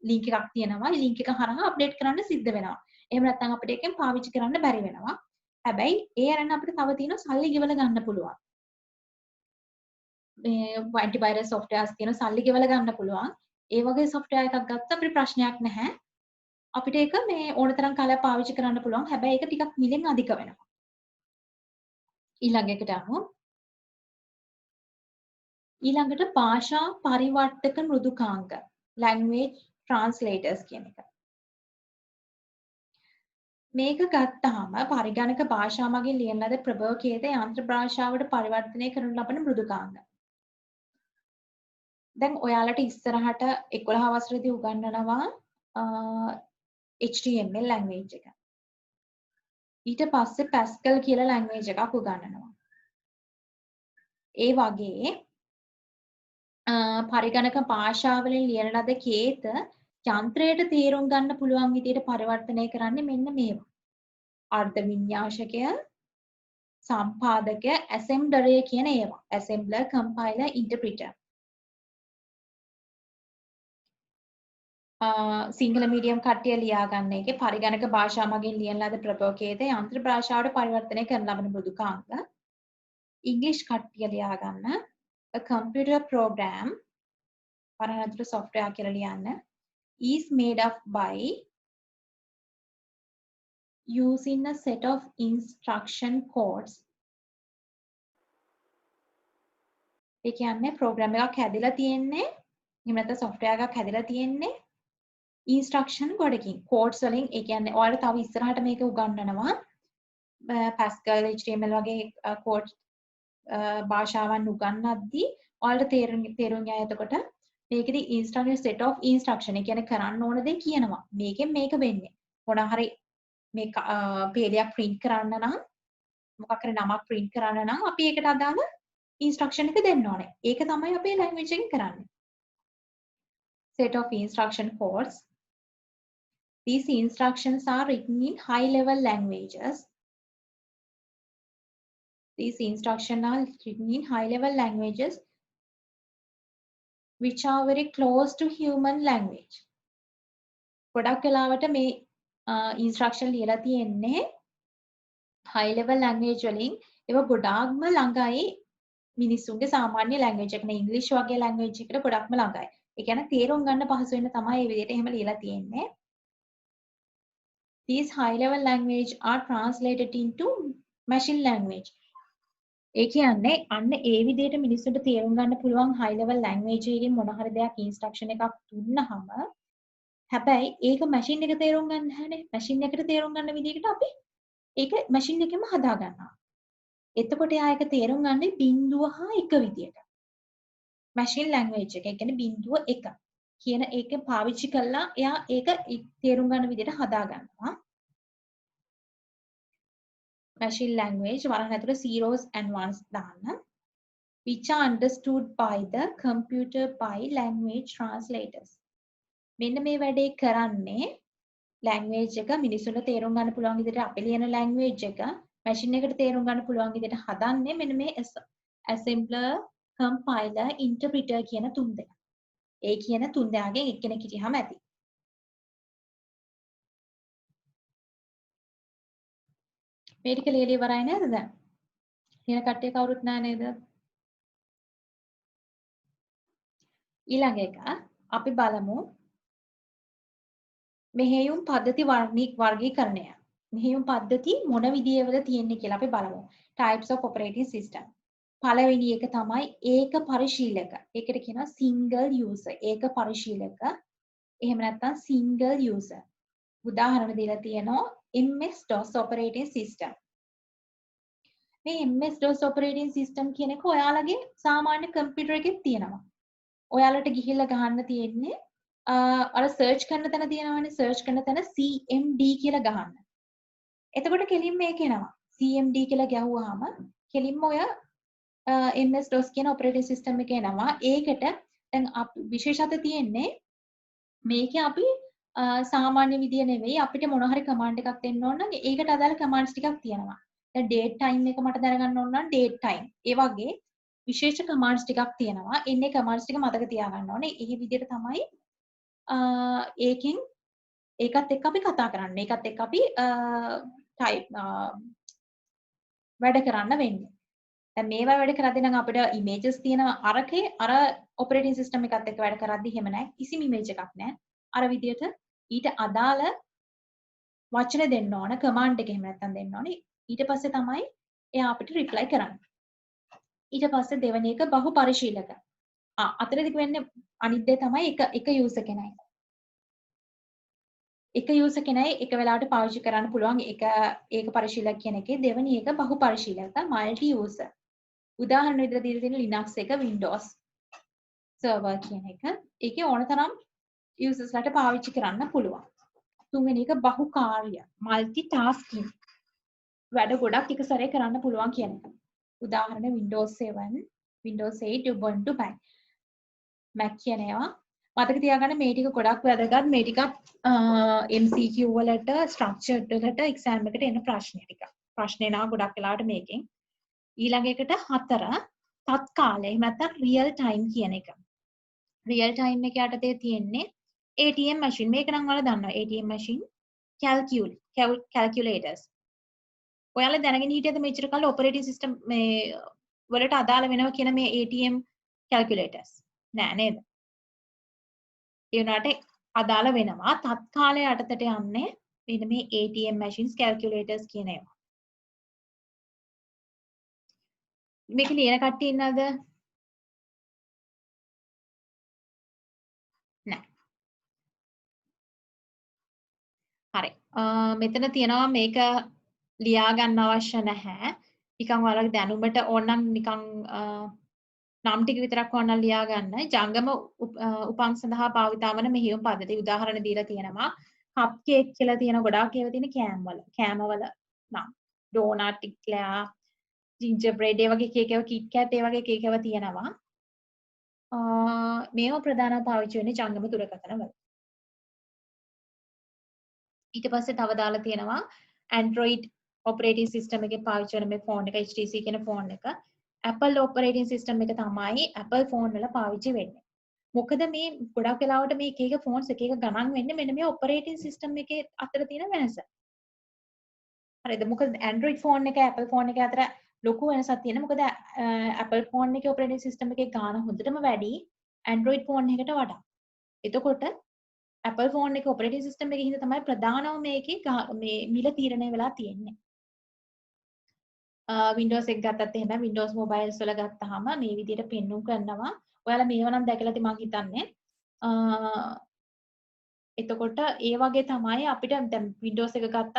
[SPEAKER 1] ලින්ක් එකක් තියෙනවා. ඒ ලින්ක් එක හරහා අප්ඩේට් කරන්න සිද්ධ වෙනවා. එහෙම නැත්නම් අපිට ඒකෙන් පාවිච්චි කරන්න බැරි වෙනවා. හැබැයි ඒ අරන් අපිට තව තියෙන සල්ලි ගෙවලා ගන්න පුළුවන්. මේ ඇන්ටිවයිරස් softwares තියෙන සල්ලි ගෙවලා ගන්න පුළුවන්. ඒ වගේ software එකක් ගත්ත අපිට ප්‍රශ්නයක් නැහැ. අපිට ඒක මේ ඕන තරම් කාලයක් පාවිච්චි කරන්න පුළුවන්. හැබැයි ඒක ටිකක් මිලෙන් අධික වෙනවා. ඊළඟ එකට අහමු. ඊළඟට භාෂා පරිවර්තක මෘදුකාංග language translators කියන එක. මේක ගත්තාම පරිගණක භාෂා මගින් ලියන ලද ප්‍රභවකේත යන්ත්‍ර භාෂාවට පරිවර්තනය කරනු ලබන මෘදුකාංග. දැන් ඔයාලට ඉස්සරහට 11 වසරේදී උගන්වනවා HTML language එක. ඊට පස්සේ Pascal කියලා language එකක් උගන්වනවා. ඒ වගේ පරිගණක භාෂාවලින් ලියන ලද කේත යන්ත්‍රයට තේරුම් ගන්න පුළුවන් විදිහට පරිවර්තනය කරන්නේ මෙන්න මේවා. අර්ථ වින්‍යාසකය, සම්පාදකය, assembler කියන ඒවා. assembler, compiler, interpreter. Sinhala medium කට්ටිය ලියා ගන්න එකේ පරිගණක භාෂා මගින් ලියන ලද ප්‍රභවකේත යන්ත්‍ර භාෂාවට පරිවර්තනය කරන ලබන මෘදුකාංග. ඉංග්‍රීසි කට්ටිය ලියා ගන්න a computer program පරණතර software කියලා ලියන්න is made up by using a set of instruction codes. ඒ කියන්නේ program එකක් හැදිලා තියෙන්නේ එහෙම නැත්නම් software එකක් හැදිලා තියෙන්නේ instruction ගොඩකින් codes වලින්. ඒ කියන්නේ ඔයාලට තව ඉස්සරහට මේක උගන්වනවා Pascal HTML වගේ code භාෂාවන් උගන්වද්දී ඔයාලට තේරුම් යයි එතකොට මේකෙදි instruction set of instruction ඒ කියන්නේ කරන්න ඕන දේ කියනවා. මේකෙන් මේක වෙන්නේ. මොනවා හරි මේ පේලියක් print කරන්න නම් මොකක් හරි නමක් print කරන්න නම් අපි ඒකට අදාළ instruction එක දෙන්න ඕනේ. ඒක තමයි අපේ language එකෙන් කරන්නේ. Set of instruction codes. These instructions are written in high level languages. These instructions are written in high level languages which are very close to human language. ගොඩක් වෙලාවට මේ instruction ලියලා තියෙන්නේ high level language වලින් ඒවා ගොඩාක්ම ළඟයි මිනිස්සුන්ගේ සාමාන්‍ය language එකට. ඉංග්‍රීසි වගේ language එකට ගොඩක්ම ළඟයි. ඒ කියන්නේ තේරුම් ගන්න පහසු වෙන්න තමයි මේ විදිහට එහෙම ලියලා තියෙන්නේ. These high level language are translated into machine language. ඒ කියන්නේ අන්න ඒ විදිහට මිනිස්සුන්ට තේරුම් ගන්න පුළුවන් high level language එකකින් මොන හරි දෙයක් instruction එකක් දුන්නහම හැබැයි ඒක machine එක තේරුම් ගන්න නැහැනේ. machine එකට තේරුම් ගන්න විදිහකට අපි ඒක machine එකෙන්ම හදා ගන්නවා. එතකොට එයා ඒක තේරුම් ගන්නේ බිංදුව හා එක විදියට. machine language එක. ඒ කියන්නේ බිංදුව එක කියන එක පාවිච්චි කරලා එයා ඒක තේරුම් ගන්න විදියට හදා ගන්නවා. machine language වරන් ඇතුළේ zeros and ones දාන්න. which are understood by the computer by language translators. මෙන්න මේ වැඩේ කරන්නේ language එක මිනිස්සුන්ට තේරුම් ගන්න පුළුවන් විදිහට අපි ලියන language එක machine එකට තේරුම් ගන්න පුළුවන් විදිහට හදන්නේ මෙන්න මේ assembler, compiler, interpreter කියන තුන් දෙනා. ඒ කියන තුන් දෙනාගෙන් එක්කෙනෙක් හිටියම ඇති. මේ ටික ලියලා ඉවරයි නේද දැන්? ලියන කට්ටිය කවුරුත් නැහැ නේද? ඊළඟ එක අපි බලමු මෙහෙයුම් පද්ධති වර්ගීකරණය. මෙහෙයුම් පද්ධති මොන විදියේද තියෙන්නේ කියලා අපි බලමු. Types of operating system. පළවෙනි එක තමයි ඒක පරිශීලක. ඒකට කියනවා single user. ඒක පරිශීලක. එහෙම නැත්නම් single user. උදාහරණ දීලා තියෙනවා MS-DOS operating system. මේ MS-DOS operating system කියන එක ඔයාලගේ සාමාන්‍ය කම්පියුටර් එකේ තියෙනවා. ඔයාලට ගිහිල්ලා ගහන්න තියෙන්නේ අර සර්ච් කරන තැන තියෙනවානේ සර්ච් කරන තැන CMD කියලා ගහන්න. එතකොට කෙලින්ම මේක එනවා. CMD කියලා ගැහුවාම කෙලින්ම ඔය MS-DOS කියන operating system එක එනවා. ඒකට දැන් විශේෂත්වය තියෙන්නේ මේකේ අපි සාමාන්‍ය විදිය නෙවෙයි අපිට මොන හරි command එකක් දෙන්න ඕන නම් ඒකට අදාළ commands ටිකක් තියෙනවා. දැන් date time එක මට දැනගන්න ඕන නම් date time. ඒ වගේ විශේෂ commands ටිකක් තියෙනවා. එන්නේ commands ටික මතක තියාගන්න ඕනේ. ඒ විදිහට තමයි ඒකෙන් ඒකත් එක්ක අපි කතා කරන්නේ. ඒකත් එක්ක අපි වැඩ කරන්න වෙන්නේ. දැන් මේවා වැඩ කරද්දී නම් අපිට images තියෙන අරකේ අර operating system එකත් එක්ක වැඩ කරද්දී එහෙම නැහැ. කිසිම image එකක් නැහැ. අර විදිහට ඊට අදාළ වචන දෙන්න ඕන command එක එහෙම නැත්නම් දෙන්න ඕනේ. ඊට පස්සේ තමයි එයා අපිට reply කරන්නේ. ඊට පස්සේ දෙවෙනි එක බහු පරිශීලක. අතරදී වෙන්නේ අනිත් දේ තමයි එක user කෙනයි. එක user කෙනයි එක වෙලාවට පාවිච්චි කරන්න පුළුවන් ඒක පරිශීලක කියන එකේ දෙවෙනි එක බහු පරිශීලක multi user. උදාහරණ විදිහට දීලා තියෙන Linux එක Windows server කියන එක. ඒකේ ඕනතරම් users ලට පාවිච්චි කරන්න පුළුවන්. තුන්වෙනි එක බහුකාර්ය multitasking. වැඩ ගොඩක් එක සැරේ කරන්න පුළුවන් කියන එක. උදාහරණ Windows 7, Windows 8, Ubuntu Mac කියන ඒවා මතක තියාගන්න මේ ටික ගොඩක් වැදගත්. මේ ටිකත් MCQ වලට structured වලට exam එකට එන ප්‍රශ්න ටික. ප්‍රශ්න එනවා ගොඩක් වෙලාවට මේකෙන්. ඊළඟ එකට 4 තත්කාලය. එහෙම නැත්නම් real time කියන එක. real time එක යටතේ තියෙන්නේ ATM machine. මේක නම් ඔයාලා දන්නවා. ATM machine, calculators. ඔයාලා දැනගෙන හිටියද මෙච්චර කාලේ operating system මේ වලට අදාළ වෙනවා කියන මේ ATM calculators? නෑ නේද? ඒ වුණාට අදාළ වෙනවා. තත්කාලය යටතට යන්නේ මෙන්න මේ ATM machines, calculators කියන ඒවා. මේක ලියන කට්ටිය ඉන්නවද? නෑ. හරි. මෙතන තියෙනවා මේක ලියා ගන්න අවශ්‍ය නැහැ. නිකන් ඔයාලගේ දැනුමට ඕනනම් නිකන් නම් ටික විතරක් ඕනනම් ලියා ගන්න. ජංගම උපන් සඳහා භාවිතා වන මෙහෙයුම් පද්ධති උදාහරණ දීලා තියෙනවා. කප් කේක් කියලා තියෙන ගොඩාක් ඒවා තියෙන කෑමවල නම්. ඩෝනට් ඉක්ලයා, ජින්ජර් බ්‍රෙඩ් ඒ වගේ කේක් ඒවා කිට් කැට් ඒ වගේ කේක් ඒවා තියෙනවා. මේවා ප්‍රධානව පාවිච්චි වෙන්නේ ජංගම දුරකථන වල. ඊට පස්සේ තව දාලා තියෙනවා Android operating system එකේ පාවිච්චි වෙන මේ ෆෝන් එක HTC කියන ෆෝන් එක Apple operating system එක තමයි Apple ෆෝන් වල පාවිච්චි වෙන්නේ. මොකද මේ ගොඩක් වෙලාවට මේ එක එක ෆෝන්ස් එක එක ගණන් වෙන්නේ මෙන්න මේ operating system එකේ අතර තියෙන වෙනස. හරිද? මොකද Android ෆෝන් එක Apple ෆෝන් එක අතර ලොකු වෙනසක් තියෙනවා. මොකද Apple ෆෝන් එකේ operating system එකේ ගාණ හොඳටම වැඩි Android ෆෝන් එකට වඩා. එතකොට Apple ෆෝන් එකේ operating system එකේ හින්දා තමයි ප්‍රධානම මේකේ මේ මිල තීරණය වෙලා තියෙන්නේ. Windows එක ගත්තත් එහෙම Windows mobiles වල ගත්තාම මේ විදිහට පෙන්වුම් කරනවා. ඔයාලා මේව නම් දැකලා ඇති මං හිතන්නේ. එතකොට ඒ වගේ තමයි අපිට දැන් Windows එක ගත්තත්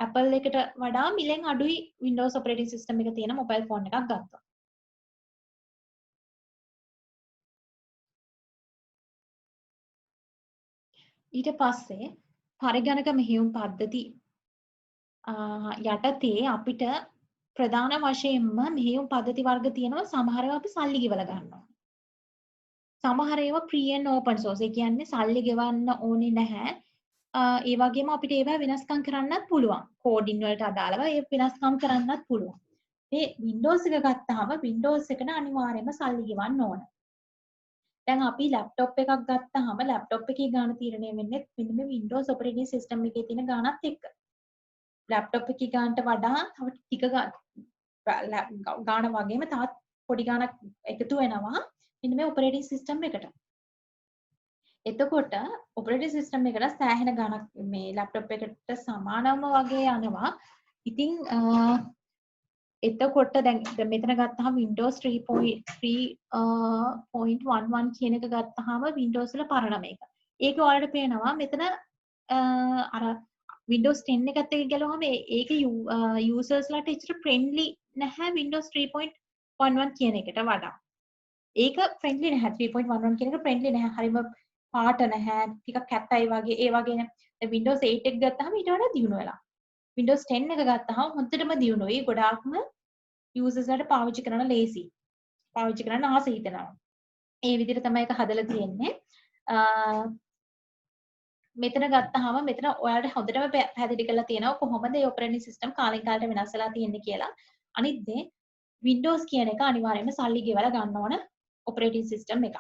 [SPEAKER 1] Apple එකට වඩා මිලෙන් අඩුයි Windows operating system එක තියෙන mobile phone එකක් ගත්තා. ඊට පස්සේ පරිගණක මෙහෙයුම් පද්ධති යටතේ අපිට ප්‍රධාන වශයෙන්ම මෙහෙයුම් පද්ධති වර්ග තියෙනවා. සමහර ඒවා අපි සල්ලි ගෙවලා ගන්නවා. සමහර ඒවා free and open source. ඒ කියන්නේ සල්ලි ගෙවන්න ඕනේ නැහැ. ඒ වගේම අපිට ඒවා වෙනස්කම් කරන්නත් පුළුවන්. කෝඩින් වලට අදාළව ඒ වෙනස්කම් කරන්නත් පුළුවන්. මේ Windows එක ගත්තාම Windows එකට අනිවාර්යයෙන්ම සල්ලි ගෙවන්න ඕන. දැන් අපි ලැප්ටොප් එකක් ගත්තාම ලැප්ටොප් එකේ ගාණ තීරණය වෙන්නේ මෙන්න මේ Windows operating system එකේ තියෙන ගාණත් එක්ක. ලැප්ටොප් එකේ ගාණට වඩා තව ටික ගාණ වගේම තවත් පොඩි ගාණක් එකතු වෙනවා මෙන්න මේ operating system එකට. එතකොට operating system එකට සෑහෙන ගාණක් මේ ලැප්ටොප් එකට සමානම වගේ යනවා. ඉතින් එතකොට දැන් මෙතන ගත්තාම Windows 3.11 කියන එක ගත්තාම Windows වල පරණ මේක. ඒක ඔයාලට පේනවා මෙතන අර Windows 10 එකත් එක්ක ගලවුවම ඒක users ලාට එච්චර friendly නැහැ Windows 3.11 කියන එකට වඩා. ඒක friendly නැහැ 3.11 කියන එක friendly නැහැ. හරිම පාට නැහැ. ටිකක් කැතයි වගේ ඒ වගේ Windows 8 එක ගත්තාම ඊට වඩා දියුණු වෙලා. Windows 10 එක ගත්තාම හොඳටම දියුණුයි. ගොඩාක්ම users ලාට පාවිච්චි කරන්න ලේසි. පාවිච්චි කරන්න ආස හිතෙනවා. ඒ විදිහට තමයි ඒක හදලා තියෙන්නේ. මෙතන ගත්තාම මෙතන ඔයාලට හොඳටම පැහැදිලි කරලා තියෙනවා කොහොමද මේ operating system කාලෙන් කාලට වෙනස් වෙලා තියෙන්නේ කියලා. අනිත් දේ Windows කියන එක අනිවාර්යයෙන්ම සල්ලි ගෙවලා ගන්න ඕන operating system එකක්.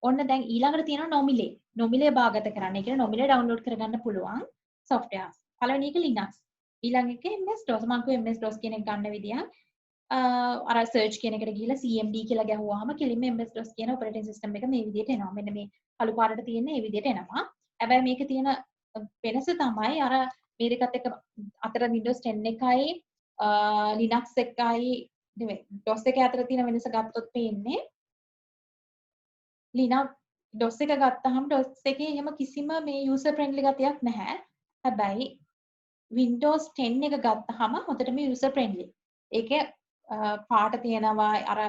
[SPEAKER 1] ඔන්න දැන් ඊළඟට තියෙනවා නොමිලේ. නොමිලේ භාගත කරන්න. ඒ කියන්නේ නොමිලේ download කරගන්න පුළුවන් softwares. පළවෙනි එක Linux. ඊළඟ එක MS-DOS. මම කිව්වා MS-DOS කියන එක ගන්න විදිය. අර search කියන එකට ගිහලා CMD කියලා ගැහුවාම කෙලින්ම MS-DOS කියන operating system එක මේ විදියට එනවා. මෙන්න මේ කළු පාටට තියෙන මේ විදියට එනවා. හැබැයි මේකේ තියෙන වෙනස තමයි අර මේ දෙකත් එක්ක අතර Windows 10 එකයි Linux එකයි නෙවෙයි DOS එක අතර තියෙන වෙනස ගත්තොත් පේන්නේ Linux DOS එක ගත්තාම DOS එකේ එහෙම කිසිම මේ user friendly ගතියක් නැහැ. හැබැයි Windows 10 එක ගත්තාම හොඳටම user friendly. ඒකේ පාට තියෙනවා අර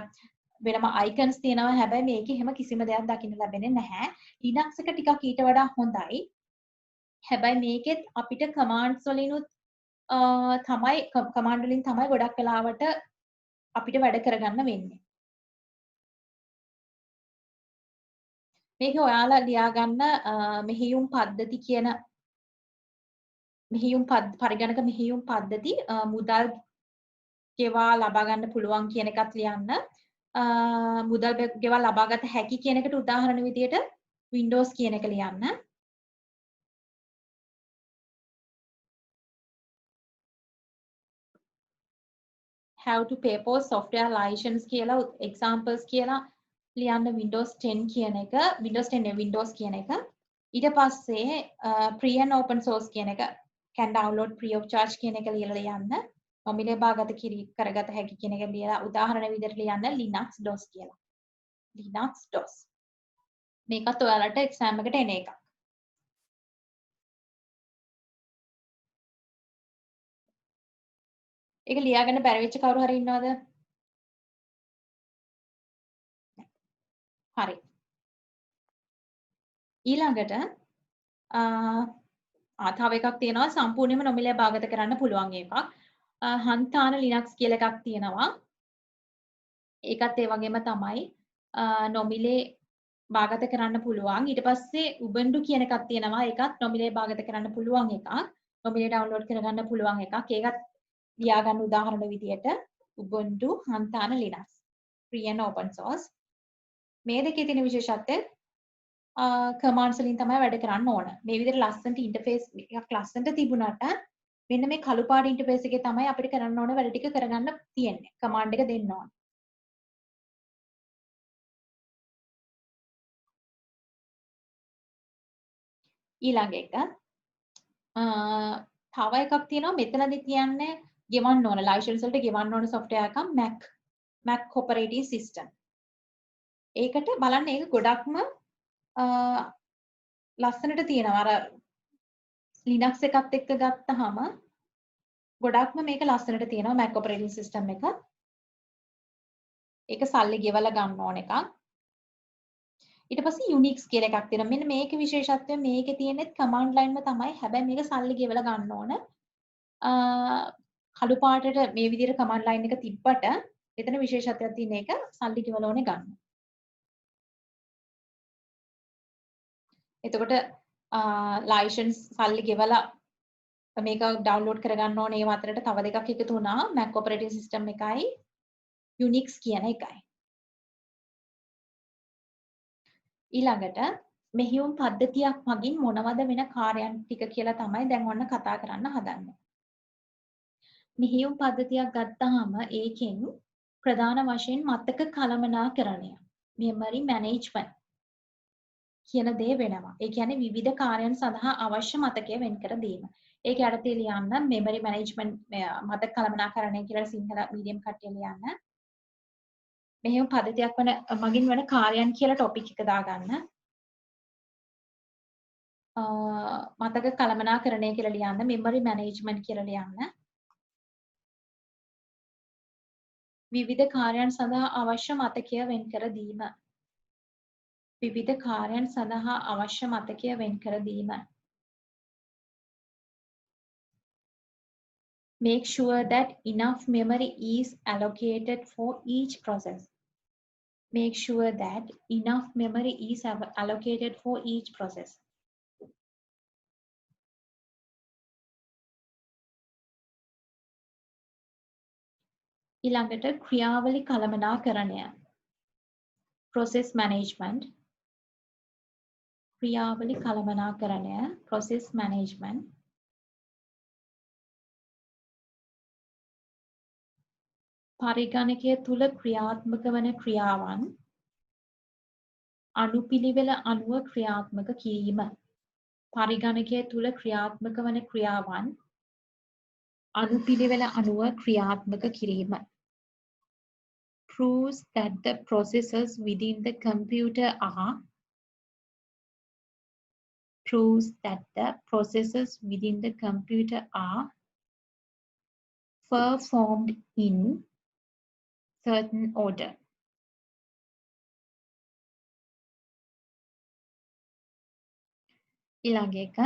[SPEAKER 1] වෙනම icons තියෙනවා. හැබැයි මේකේ එහෙම කිසිම දෙයක් දකින්න ලැබෙන්නේ නැහැ. Linux එක ටිකක් ඊට වඩා හොඳයි. හැබැයි මේකෙත් අපිට commands වලිනුත් තමයි command වලින් තමයි ගොඩක් වෙලාවට අපිට වැඩ කරගන්න වෙන්නේ. මේක ඔයාලා ලියා ගන්න මෙහෙයුම් පද්ධති කියන පරිගණක මෙහෙයුම් පද්ධති මුදල් ගෙවා ලබා ගන්න පුළුවන් කියන එකත් ලියන්න. මුදල් ගෙවා ලබාගත හැකි කියන එකට උදාහරණ විදියට Windows කියන එක ලියන්න. Have to pay for software license කියලා examples කියලා ලියන්න Windows 10 කියන එක Windows 10 Windows කියන එක. ඊට පස්සේ free and open source කියන එක can download free of charge කියන එක ලියලා ලියන්න. නොමිලේ භාගත කරගත හැකි කියන එක ලියලා උදාහරණ විදිහට ලියන්න Linux DOS කියලා. Linux DOS. මේකත් ඔයාලට exam එකට එන එකක්. ඒක ලියාගන්න බැරි වෙච්ච කවුරු හරි ඉන්නවද? හරි. ඊළඟට තව එකක් තියෙනවා සම්පූර්ණයෙන්ම නොමිලේ භාගත කරන්න පුළුවන් එකක්. හන්තාන ලිනක්ස් කියලා එකක් තියෙනවා. ඒකත් ඒ වගේම තමයි නොමිලේ භාගත කරන්න පුළුවන්. ඊට පස්සේ Ubuntu කියන එකක් තියෙනවා. ඒකත් නොමිලේ භාගත කරන්න පුළුවන් එකක්. නොමිලේ ඩවුන්ලෝඩ් කරගන්න පුළුවන් එකක්. ඒකත් ලියා ගන්න උදාහරණ විදියට Ubuntu Hantana Linux. free and open source. මේ දෙකේ තියෙන විශේෂත්වය කමාන්ඩ්ස් වලින් තමයි වැඩ කරන්න ඕන. මේ විදිහට ලස්සනට ඉන්ටර්ෆේස් එකක් ලස්සනට තිබුණාට මෙන්න මේ කළු පාට ඉන්ටර්ෆේස් එකේ තමයි අපිට කරන්න ඕන වැඩ ටික කරගන්න තියෙන්නේ. කමාන්ඩ් එක දෙන්න ඕන. ඊළඟ එක තව එකක් තියෙනවා මෙතනදි කියන්නේ ගෙවන්න ඕන ලයිසන්ස් වලට ගෙවන්න ඕන software එකක් Mac operating system. ඒකට බලන්න ඒක ගොඩක්ම ලස්සනට තියෙනවා. අර Linux එකත් එක්ක ගත්තාම ගොඩක්ම මේක ලස්සනට තියෙනවා Mac operating system එක. ඒක සල්ලි ගෙවලා ගන්න ඕන එකක්. ඊට පස්සේ Unix කියලා එකක් තියෙනවා. මෙන්න මේකේ විශේෂත්වය මේකේ තියෙන්නේ command line ම තමයි. හැබැයි මේක සල්ලි ගෙවලා ගන්න ඕන. කළු පාටට මේ විදිහට command line එක තිබ්බට එතන විශේෂත්වයක් තියෙන එක සල්ලි ගෙවලා ඕනේ ගන්න. එතකොට ලයිසන්ස් සල්ලි ගෙවලා මේක ඩවුන්ලෝඩ් කරගන්න ඕනේ. ඒ අතරට තව දෙකක් එකතු වුණා. Mac operating system එකයි Unix කියන එකයි. ඊළඟට මෙහෙයුම් පද්ධතියක් මගින් මොනවද වෙන කාර්යයන් ටික කියලා තමයි දැන් ඔන්න කතා කරන්න හදන්නේ. මෙහෙයුම් පද්ධතියක් ගත්තාම ඒකෙන් ප්‍රධාන වශයෙන් මතක කළමනාකරණය, memory management කියන දේ වෙනවා. ඒ කියන්නේ විවිධ කාර්යයන් සඳහා අවශ්‍ය මතකය වෙන් කර දීම. ඒක යටතේ ලියන්න memory management මතක කළමනාකරණය කියලා සිංහල මීඩියම් කට්ටිය ලියන්න. මෙහෙයුම් පද්ධතියක් වන මගින් වන කාර්යයන් කියලා ටොපික් එක දාගන්න. මතක කළමනාකරණය කියලා ලියන්න, memory management කියලා ලියන්න. විවිධ කාර්යයන් සඳහා අවශ්‍ය මතකය වෙන් කර දීම. විවිධ කාර්යයන් සඳහා අවශ්‍ය මතකය වෙන් කර දීම. Make sure that enough memory is allocated for each process. Make sure that enough memory is allocated for each process. ඊළඟට ක්‍රියාවලි කළමනාකරණය. Process management. ක්‍රියාවලි කළමනාකරණය. Process management. පරිගණකය තුල ක්‍රියාත්මක වන ක්‍රියාවන් අනුපිළිවෙල අනුව ක්‍රියාත්මක කිරීම. පරිගණකය තුල ක්‍රියාත්මක වන ක්‍රියාවන් අනුපිළිවෙල අනුව ක්‍රියාත්මක කිරීම. Proves that the processes within the computer are performed in certain order. ඊළඟ එක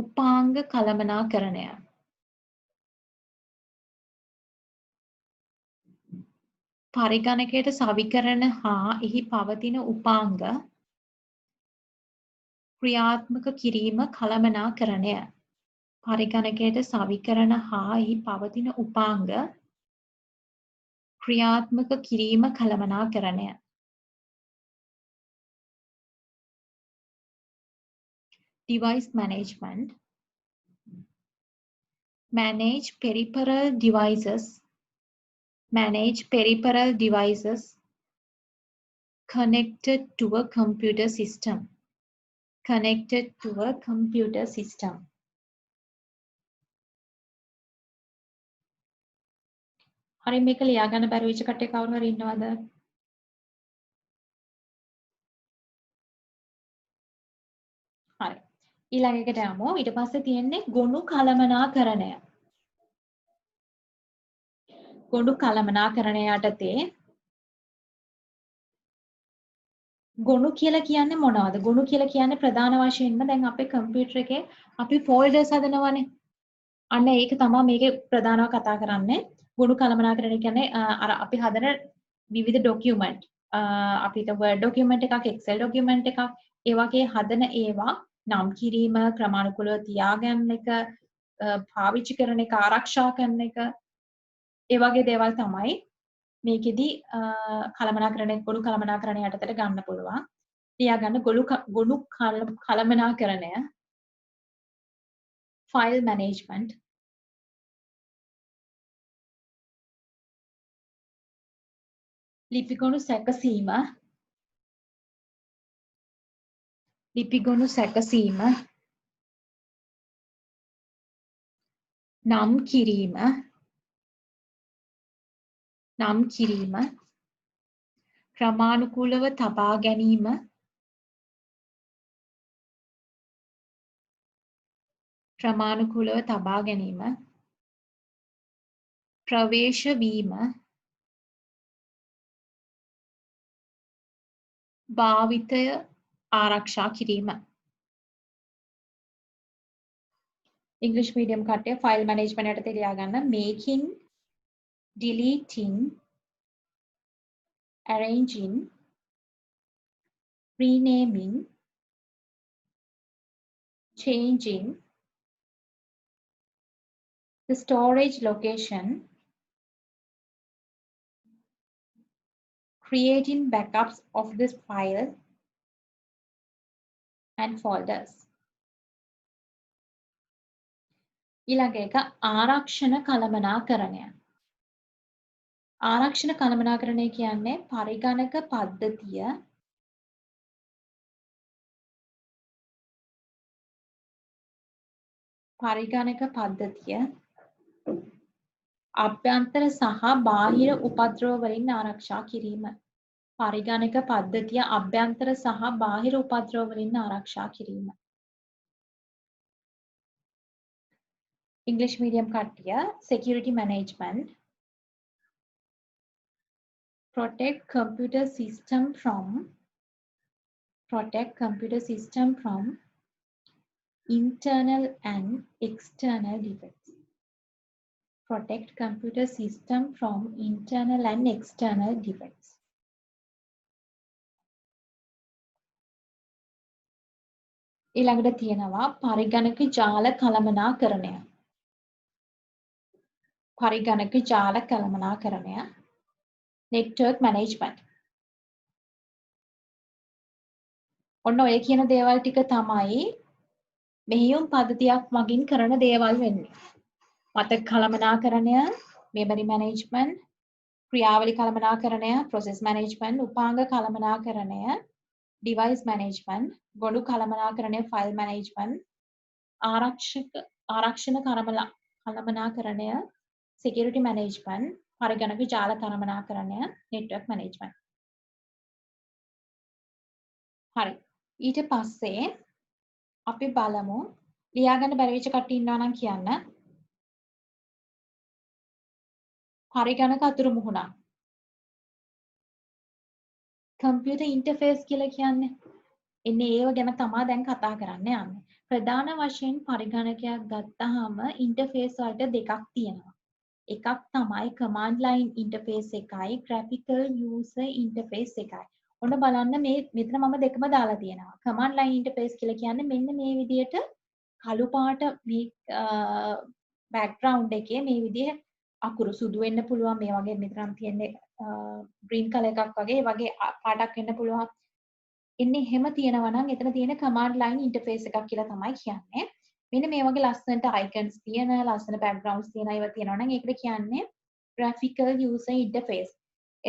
[SPEAKER 1] උපාංග කළමනාකරණය. පරිගණකයට සවිකරණ හා එහි පවතින උපාංග ක්‍රියාත්මක කිරීම කළමනාකරණය. පරිගණකයට සවිකරණ හා එහි පවතින උපාංග ක්‍රියාත්මක කිරීම කළමනාකරණය. Device management. Manage peripheral devices. Manage peripheral devices connected to a computer system. Connected to a computer system. හරි මේක ලියා ගන්න බැරි වෙච්ච කට්ටිය කවුරු හරි ඉන්නවද? හරි. ඊළඟ එකට යමු. ඊට පස්සේ තියෙන්නේ ගොනු කළමනාකරණය. ගොනු කළමනාකරණය යටතේ ගොනු කියලා කියන්නේ මොනවද? ගොනු කියලා කියන්නේ ප්‍රධාන වශයෙන්ම දැන් අපේ කම්පියුටර් එකේ අපි ෆෝල්ඩර්ස් හදනවානේ. අන්න ඒක තමයි මේකේ ප්‍රධානව කතා කරන්නේ. ගොනු කළමනාකරණය කියන්නේ අර අපි හදන විවිධ ඩොකියුමන්ට් අපිට Word ඩොකියුමන්ට් එකක්, Excel ඩොකියුමන්ට් එකක්, ඒ වගේ හදන ඒවා නම් කිරීම, ක්‍රමානුකූලව තියාගන්න එක, පාවිච්චි කරන එක, ආරක්ෂා කරන එක, ඒ වගේ දේවල් තමයි මේකෙදි කළමනාකරණය ගොනු කළමනාකරණය යටතට ගන්න පුළුවන්. තියාගන්න ගොනු කළමනාකරණය, ෆයිල් මැනේජ්මන්ට්, ලිපිගොනු සැකසීම, ලිපිගොනු සැකසීම, නම් කිරීම, ක්‍රමානුකූලව තබා ගැනීම, ප්‍රවේශ වීම, භාවිතය ආරක්ෂා කිරීම. ඉංග්‍රීසි මීඩියම් කට්ටිය ෆයිල් මැනේජ්මන්ට් යටතේ ලියාගන්න making, deleting, arranging, renaming, changing the storage location, creating backups of this file and folders. ඊළඟ එක ආරක්ෂණ කළමනාකරණය. ආරක්ෂණ කළමනාකරණය කියන්නේ පරිගණක පද්ධතිය අභ්‍යන්තර සහ බාහිර උපද්‍රව වලින් ආරක්ෂා කිරීම. පරිගණක පද්ධතිය අභ්‍යන්තර සහ බාහිර උපද්‍රව වලින් ආරක්ෂා කිරීම. ඉංග්‍රීසි මීඩියම් කට්ටිය security management, protect computer system from internal and external defects. Protect computer system from internal and external defects. ඊළඟට තියෙනවා පරිගණක ජාල කළමනාකරණය. network management. ඔන්න ඔය කියන දේවල් ටික තමයි මෙහෙයුම් පද්ධතියක් මගින් කරන දේවල් වෙන්නේ. මතක කළමනාකරණය, memory management, ක්‍රියාවලි කළමනාකරණය, process management, උපාංග කළමනාකරණය, device management, ගොනු කළමනාකරණය, file management, ආරක්ෂණ කළමනාකරණය, security management, පරිගණක ජාල කළමනාකරණය, network management. හරි. ඊට පස්සේ අපි බලමු ලියාගන්න බැරි වෙච්ච කට්ටිය ඉන්නවා නම් කියන්න. පරිගණක අතුරු මුහුණක්. කම්පියුටර් ඉන්ටර්ෆේස් කියලා කියන්නේ. එන්නේ ඒව ගැන තමයි දැන් කතා කරන්න යන්නේ. ප්‍රධාන වශයෙන් පරිගණකයක් ගත්තාම ඉන්ටර්ෆේස් වලට දෙකක් තියෙනවා. එකක් තමයි command line interface එකයි graphical user interface එකයි. ඔන්න බලන්න මේ මෙතන මම දෙකම දාලා තියෙනවා. command line interface කියලා කියන්නේ මෙන්න මේ විදිහට කළු පාට මේ background එකේ මේ විදිහ අකුරු සුදු වෙන්න පුළුවන් මේ වගේ මෙතන තියෙන්නේ green color එකක් වගේ ඒ වගේ පාටක් වෙන්න පුළුවන්. ඉන්නේ එහෙම තියෙනවා නම් එතන තියෙන command line interface එකක් කියලා තමයි කියන්නේ. මෙන්න මේ වගේ ලස්සනට icons තියෙන ලස්සන backgrounds තියෙන ඒවා තියෙනවා නම් ඒකට කියන්නේ graphical user interface.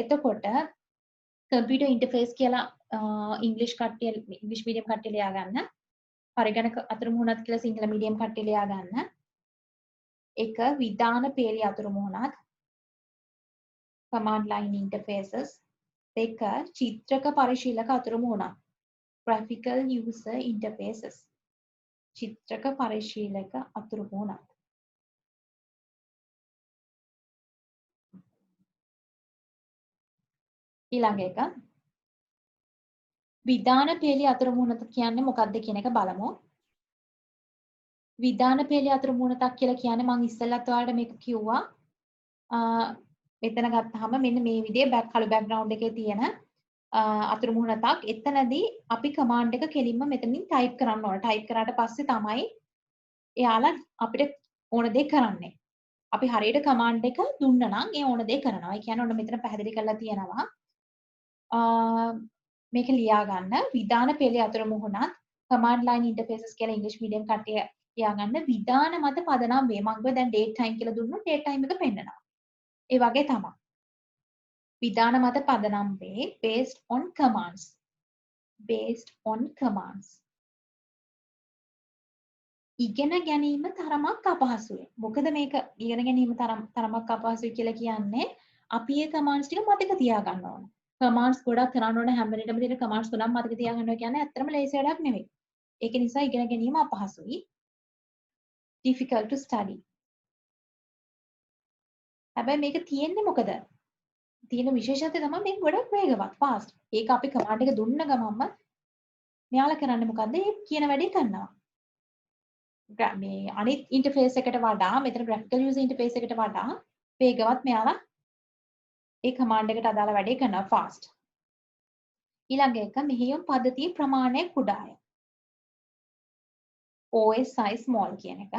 [SPEAKER 1] එතකොට computer interface කියලා ඉංග්‍රීසි medium කට්ටිය ලියා ගන්න. පරිගණක අතුරු මුහුණත් කියලා සිංහල medium කට්ටිය ලියා ගන්න. එක විධාන පේලි අතුරු මුහුණත් command line interfaces. දෙක චිත්‍රක පරිශීලක අතුරු මුහුණත් graphical user interfaces. චිත්‍රක පරිශීලක අතුරු මුහුණත්. ඊළඟ එක විධාන පෙළේ අතුරු මුහුණත කියන්නේ මොකක්ද කියන එක බලමු. විධාන පෙළේ අතුරු මුහුණතක් කියලා කියන්නේ මම ඉස්සෙල්ලත් ඔයාලට මේක කිව්වා. මෙතන ගත්තාම මෙන්න මේ විදිහේ කළු බෑග්ග්‍රවුන්ඩ් එකේ තියෙන අතුරු මුහුණතක්. එතනදී අපි කමාන්ඩ් එක කෙලින්ම මෙතනින් ටයිප් කරන්න ඕන. ටයිප් කරාට පස්සේ තමයි එයාලා අපිට ඕන දේ කරන්නේ. අපි හරියට කමාන්ඩ් එක දුන්න නම් ඒ ඕන දේ කරනවා. ඒ කියන්නේ ඔන්න මෙතන පැහැදිලි කරලා තියෙනවා. මේක ලියා ගන්න විධාන පෙළේ අතුරු මුහුණත් command line interfaces කියලා ඉංග්‍රීසි මීඩියම් කට්ටිය ලියා ගන්න විධාන මත පදනම් වේ. මම කිව්වා දැන් date time කියලා දුන්නොත් date time එක පෙන්නනවා. ඒ වගේ තමයි. විධාන මත පදනම් වේ based on commands. based on commands. ඉගෙන ගැනීම තරමක් අපහසුයි. මොකද මේක ඉගෙන ගැනීම තරමක් අපහසුයි කියලා කියන්නේ අපි මේ commands ටික මතක තියාගන්න ඕන. commands ගොඩක් කරන්න ඕන හැම වෙලේටම තියෙන commands තුනක් මතක තියාගන්නවා කියන්නේ ඇත්තටම ලේසි වැඩක් නෙවෙයි. ඒක නිසා ඉගෙන ගැනීම අපහසුයි. difficult to study. හැබැයි මේක තියෙන්නේ මොකද? තියෙන විශේෂත්වය තමයි මේක ගොඩක් වේගවත් fast. ඒක අපි command එක දුන්න ගමන්ම මෙයාලා කරන්නේ මොකද්ද? ඒ කියන වැඩේ කරනවා. මේ අනිත් ඉන්ටර්ෆේස් එකට වඩා මෙතන graphical user interface එකට වඩා වේගවත් මෙයාලා ඒ command එකට අදාළ වැඩේ කරනවා fast. ඊළඟ එක මෙහෙයුම් පද්ධතියේ ප්‍රමාණය කුඩාය. OS size small කියන එක.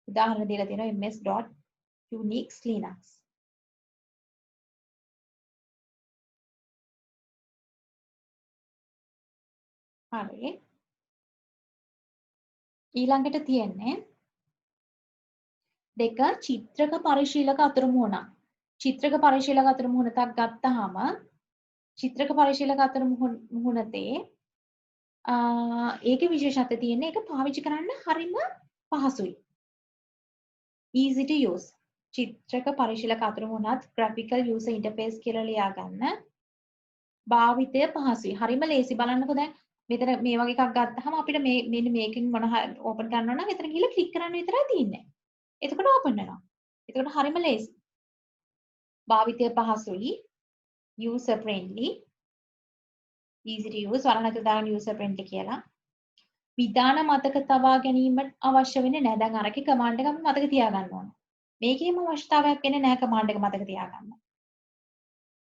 [SPEAKER 1] උදාහරණ දීලා තියෙනවා ms.unix linux. හරි. ඊළඟට තියෙන්නේ දෙක චිත්‍රක පරිශීලක අතුරු මුහුණක්. චිත්‍රක පරිශීලක අතුරු මුහුණක් ගත්තාම චිත්‍රක පරිශීලක අතුරු මුහුණතේ ඒකේ විශේෂත්වය තියෙන්නේ ඒක පාවිච්චි කරන්න හරිම පහසුයි. easy to use. චිත්‍රක පරිශීලක අතුරු මුහුණත් graphical user interface කියලා ලියා ගන්න. භාවිතය පහසුයි. හරිම ලේසි. බලන්නකෝ දැන් මෙතන මේ වගේ එකක් ගත්තාම අපිට මෙන්න මේකෙන් මොන හරි ඕපන් කරනවා නම් එතන ගිහලා ක්ලික් කරන්න විතරයි තියෙන්නේ. එතකොට ඕපන් වෙනවා. එතකොට හරිම ලේසි. භාවිතය පහසුයි. user friendly. easy to use. වරණ නැතුව දාන්න user friendly කියලා. විධාන මතක තබා ගැනීමට අවශ්‍ය වෙන්නේ නැහැ. දැන් අරකේ command එක අපි මතක තියාගන්න ඕන. මේකේම අවශ්‍යතාවයක් වෙන්නේ නැහැ command එක මතක තියාගන්න.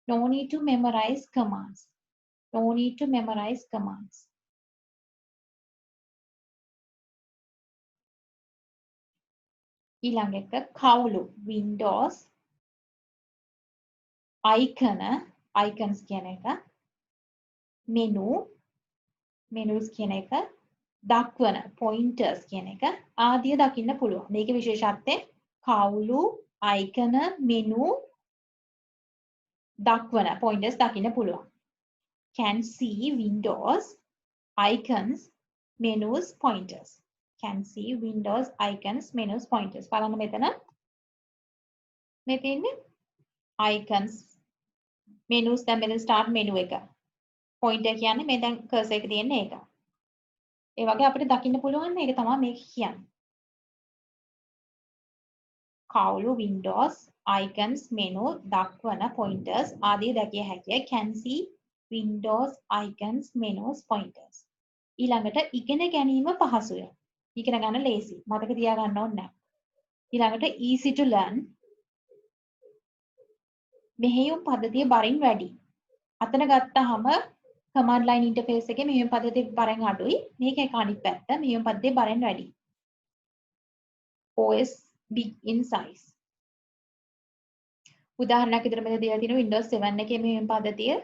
[SPEAKER 1] No need to memorize commands. No need to memorize commands. ඊළඟ එක කවුළු Windows icons කියන එක menus කියන එක දක්වන pointers කියන එක ආදිය දකින්න පුළුවන්. මේකේ විශේෂත්වය කවුළු icon menu දක්වන pointers දකින්න පුළුවන්. Can see windows icons menus pointers. Can see windows icons menus pointers. බලන්න මෙතන මේ තියෙන්නේ icons menus දැන් මෙතන start menu එක pointer කියන්නේ මේ දැන් cursor එක තියෙන්නේ ඒක. ඒ වගේ අපිට දකින්න පුළුවන් මේක තමයි මේක කියන්නේ. කවුළු windows icons menu දක්වන pointers ආදී දැකිය හැකියි. Can see windows icons menus pointers. ඊළඟට ඉගෙන ගැනීම පහසුය. ඉගෙන ගන්න ලේසි. මතක තියාගන්න ඕනේ නැහැ. ඊළඟට easy to learn. මෙහෙයුම් පද්ධතිය බරින් වැඩි. අතන ගත්තාම command line interface එකේ මෙහෙයුම් පද්ධතිය බරෙන් අඩුයි. මේක එක අනිත් පැත්ත. මෙහෙයුම් පද්ධතිය බරෙන් වැඩි. OS big in size. උදාහරණයක් විදිහට මෙතන දීලා තියෙනවා Windows 7 එකේ මෙහෙයුම් පද්ධතිය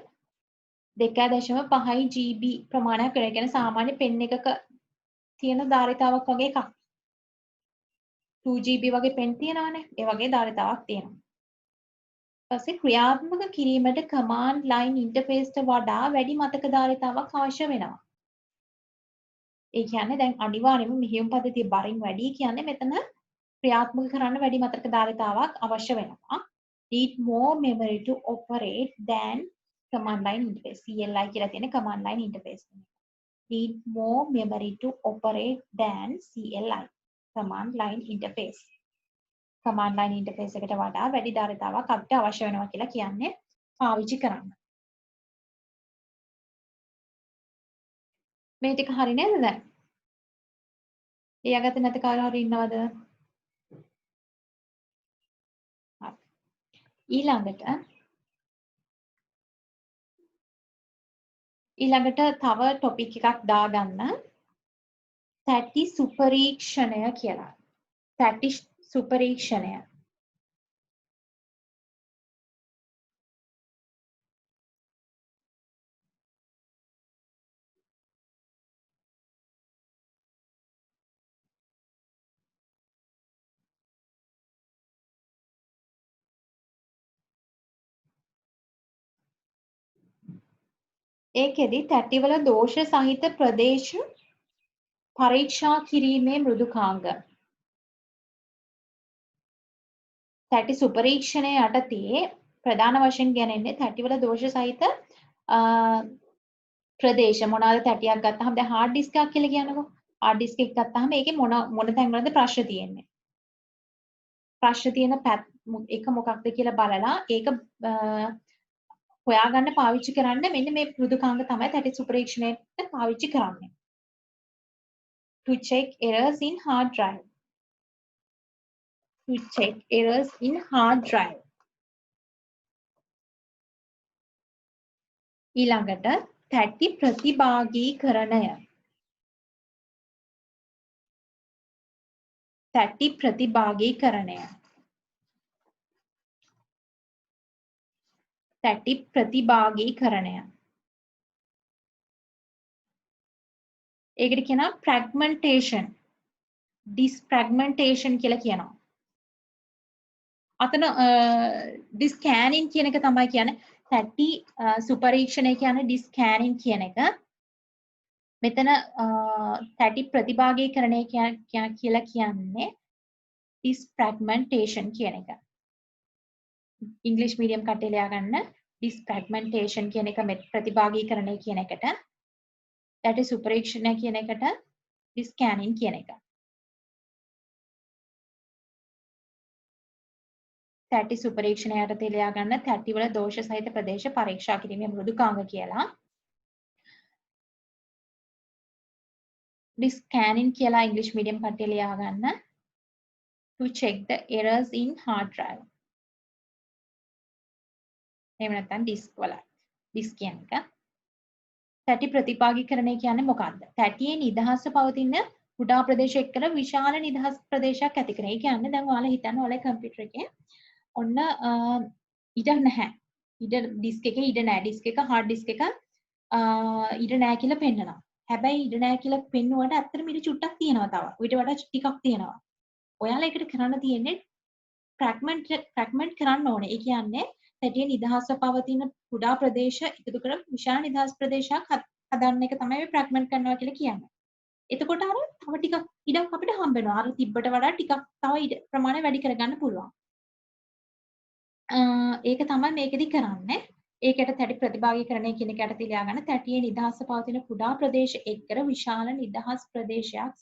[SPEAKER 1] 2.5 GB ප්‍රමාණයක් වෙන. ඒ කියන්නේ සාමාන්‍ය පෙන් එකක තියෙන ධාරිතාවක් වගේ එකක්. 2 GB වගේ පෙන් තියෙනවානේ. ඒ වගේ ධාරිතාවක් තියෙනවා. ඊපස්සේ ක්‍රියාත්මක කිරීමට command line interface ට වඩා වැඩි මතක ධාරිතාවක් අවශ්‍ය වෙනවා. ඒ කියන්නේ දැන් අනිවාර්යයෙන්ම මෙහෙයුම් පද්ධතිය බරින් වැඩි කියන්නේ මෙතන ක්‍රියාත්මක කරන්න වැඩි මතක ධාරිතාවක් අවශ්‍ය වෙනවා. Need more memory to operate than command line interface. CLI කියලා තියෙන command line interface. Need more memory to operate than CLI. command line interface. command line interface එකට වඩා වැඩි ධාරිතාවක් අපිට අවශ්‍ය වෙනවා කියලා කියන්නේ පාවිච්චි කරන්න. මේ ටික හරි නේද දැන්? ලියාගත්තේ නැති කාට හරි ඉන්නවද? හරි. ඊළඟට තව ටොපික් එකක් දාගන්න. තැටි සුපරීක්ෂණය කියලා. තැටි සුපරීක්ෂණය. ඒකෙදි තැටිවල දෝෂ සහිත ප්‍රදේශ පරීක්ෂා කිරීමේ මෘදුකාංග. තැටි සුපරීක්ෂණය යටතේ ප්‍රධාන වශයෙන් ගණන්නේ තැටිවල දෝෂ සහිත ප්‍රදේශ මොනවාද තැටියක් ගත්තාම දැන් හાર્ඩ් ඩිස්ක් එකක් කියලා කියනකො. හાર્ඩ් ඩිස්ක් එකක් ගත්තාම ඒකේ මොන තැන්වලද ප්‍රශ්න තියෙන්නේ. ප්‍රශ්න තියෙන එක මොකක්ද කියලා බලලා ඒක හොයාගන්න පාවිච්චි කරන්න මෙන්න මේ මෘදුකාංග තමයි තැටි සුපරීක්ෂණයට පාවිච්චි කරන්නේ. To check errors in hard drive. To check errors in hard drive. ඊළඟට තැටි ප්‍රතිභාගීකරණය. තැටි ප්‍රතිභාගීකරණය. තැටි ප්‍රතිභාගීකරණය. ඒකට කියනවා fragmentation. disfragmentation කියලා කියනවා. අතන scanning කියන එක තමයි කියන්නේ තැටි සුපරීක්ෂණය කියන්නේ scanning කියන එක. මෙතන තැටි ප්‍රතිභාගීකරණය කියලා කියන්නේ disfragmentation කියන එක. ඉංග්‍රීසි මීඩියම් කට්ටිය ලියා ගන්න disfragmentation කියන එක ප්‍රතිභාගීකරණය කියන එකට තැටි සුපරීක්ෂණය කියන එකට scanning කියන එක. තැටි සුපරීක්ෂණය යටතේ ලියා ගන්න තැටි වල දෝෂ සහිත ප්‍රදේශ පරීක්ෂා කිරීමේ මෘදුකාංග කියලා. scanning කියලා ඉංග්‍රීසි මීඩියම් කට්ටිය ලියා ගන්න to check the errors in hard drive. එහෙම නැත්නම් disk වල disk කියන එක. තැටි ප්‍රතිභාගීකරණය කියන්නේ මොකක්ද? තැටියේ නිදහස්ව පවතින කුඩා ප්‍රදේශ එක්කලා විශාල නිදහස් ප්‍රදේශයක් ඇති කරන. ඒ කියන්නේ දැන් ඔයාලා හිතන්න ඔයාලගේ කම්පියුටර් එකේ ඔන්න ඉඩ නැහැ. ඩිස්ක් එකේ ඉඩ නැහැ. ඩිස්ක් එක හાર્ඩ් ඩිස්ක් එක ඉඩ නැහැ කියලා පෙන්නනවා. හැබැයි ඉඩ නැහැ කියලා පෙන්නුවට ඇත්තටම ඉඩ චුට්ටක් තියෙනවා තව. ඊට වඩා ටිකක් තියෙනවා. ඔයාලා ඒකට කරන්න තියෙන්නේ ෆ්‍රැග්මන්ට් කරන්න ඕනේ. ඒ කියන්නේ තැටියේ නිදහස්ව පවතින කුඩා ප්‍රදේශ එකතු කර විශාල නිදහස් ප්‍රදේශයක් හදන්න එක තමයි මේ ෆ්‍රැග්මන්ට් කරනවා කියලා කියන්නේ. එතකොට අර තව ටිකක් ඉඩක් අපිට හම්බ වෙනවා. අර තිබ්බට වඩා ටිකක් තව ඉඩ ප්‍රමාණය වැඩි කරගන්න පුළුවන්. ඒක තමයි මේකෙදි කරන්නේ. ඒකට තැටි ප්‍රතිභාගීකරණය කියන එක යටතේ ලියා ගන්න තැටියේ නිදහස්ව පවතින කුඩා ප්‍රදේශ එක්කර විශාල නිදහස් ප්‍රදේශයක්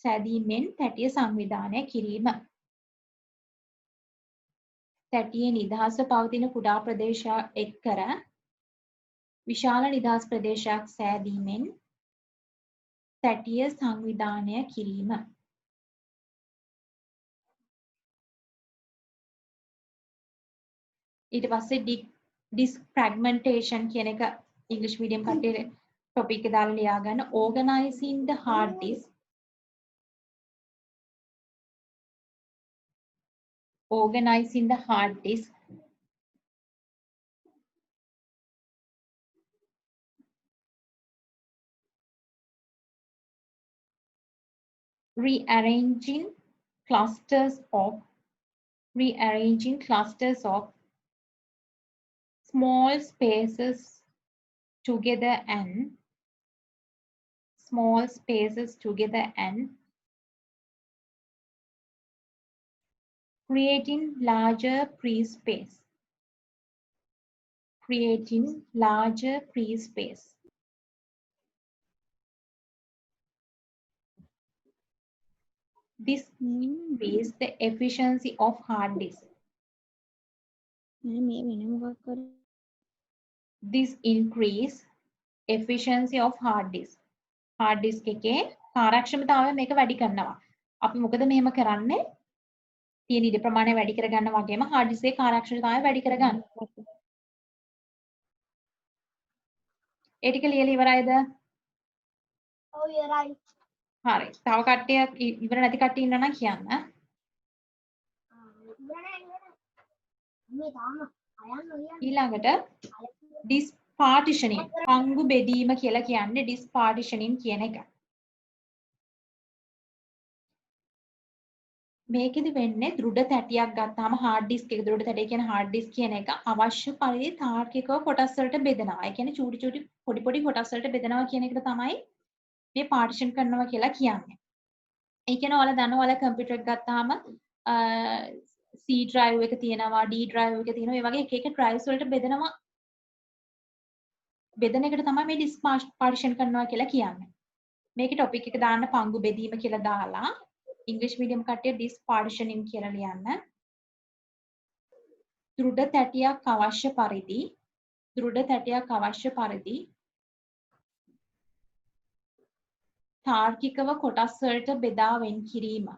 [SPEAKER 1] සෑදීමෙන් තැටිය සංවිධානය කිරීම. තැටියේ නිදහස්ව පවතින කුඩා ප්‍රදේශයක් එක්කර විශාල නිදහස් ප්‍රදේශයක් සෑදීමෙන් තැටිය සංවිධානය කිරීම. ඊට පස්සේ disk fragmentation කියන එක ඉංග්‍රීසි මීඩියම් කට්ටිය ටොපික් එක දාලා ලියා ගන්න. organizing the hard disk. Organizing the hard disk. Rearranging clusters of small spaces together and creating larger free space. This increase the efficiency of hard disk. This increase efficiency of hard disk. hard disk එකේ කාර්යක්ෂමතාවය මේක වැඩි කරනවා. අපි මොකද මෙහෙම කරන්නේ? තියෙන ඉඩ ප්‍රමාණය වැඩි කරගන්න වගේම hard disk එකේ කාර්යක්ෂමතාවය වැඩි කරගන්න. ඒ ටික ලියලා ඉවරයිද?
[SPEAKER 2] Oh, you're right.
[SPEAKER 1] හරි. තව කට්ටියක් ඉවර නැති කට්ටිය ඉන්නවා නම් කියන්න. ඊළඟට disk partitioning පංගු බෙදීම කියලා කියන්නේ disk partitioning කියන එක. මේකෙදි වෙන්නේ දෘඩ තැටියක් ගත්තාම hard disk එක දෘඩ තැටිය කියන්නේ hard disk කියන එක අවශ්‍ය පරිදි තාර්කිකව කොටස් වලට බෙදනවා. ඒ කියන්නේ චූටි චූටි පොඩි පොඩි කොටස් වලට බෙදනවා කියන එකට තමයි මේ partition කරනවා කියලා කියන්නේ. ඒ කියන්නේ ඔයාලා දන්නවා ඔයාලා කම්පියුටර් එක ගත්තාම C drive එක තියෙනවා D drive එක තියෙනවා. ඒ වගේ එක එක drives වලට බෙදනවා. බෙදන එකට තමයි මේ disk partition කරනවා කියලා කියන්නේ. මේකේ topic එක දාන්න පංගු බෙදීම කියලා දාලා English medium කට්ටිය disk partitioning කියලා ලියන්න. දෘඩ තැටියක් අවශ්‍ය පරිදි තාර්කිකව කොටස් වලට බෙදා වෙන් කිරීම.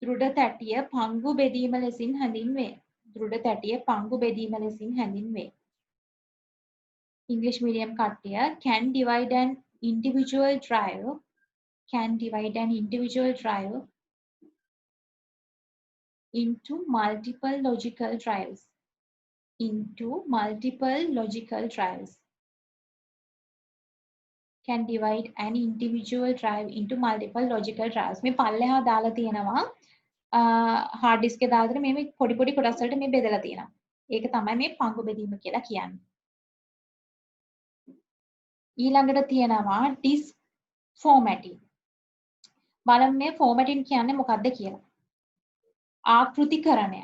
[SPEAKER 1] දෘඩ තැටිය පංගු බෙදීම ලෙසින් හැඳින්වේ. English medium කට්ටිය can divide an individual drive into multiple logical drives. Can divide an individual drive into multiple logical drives. මේ පල්ලෙහා දාලා තියෙනවා hard disk එකේ දාලා තියෙන මේ පොඩි පොඩි කොටස් වලට මේ බෙදලා තියෙනවා. ඒක තමයි මේ පංගු බෙදීම කියලා කියන්නේ. ඊළඟට තියෙනවා disk formatting. බලන්න මේ formatting කියන්නේ මොකක්ද කියලා. ආකෘතිකරණය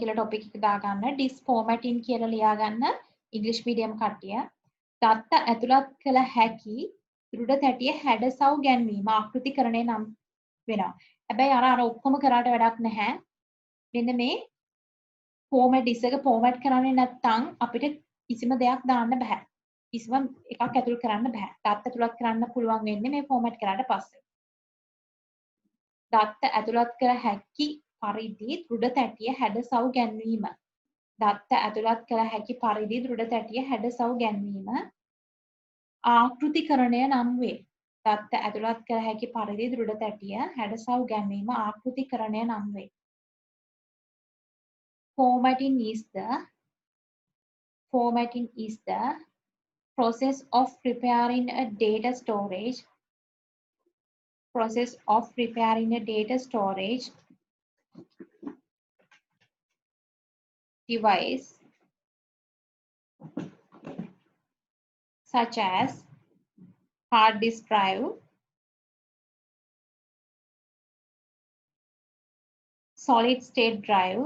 [SPEAKER 1] කියලා topic එක දාගන්න disk formatting කියලා ලියා ගන්න English medium කට්ටිය. දත්ත ඇතුළත් කළ හැකි දෘඩ තැටිය හැඩසව් ගැන්වීම ආකෘතිකරණය නම් වෙනවා. හැබැයි අර ඔක්කොම කරාට වැඩක් නැහැ. මෙන්න මේ format disk එක format කරන්නේ නැත්නම් අපිට කිසිම දෙයක් දාන්න බෑ. කිසිම එකක් ඇතුල් කරන්න බෑ. දත්ත ඇතුළත් කරන්න පුළුවන් වෙන්නේ මේ format කරාට පස්සේ. දත්ත ඇතුළත් කළ හැකි පරිදි දෘඩ තැටිය හැඩසව් ගැන්වීම. ආකෘතිකරණය නම් වේ. Formatting is the process of preparing a data storage device such as hard disk drive, solid state drive,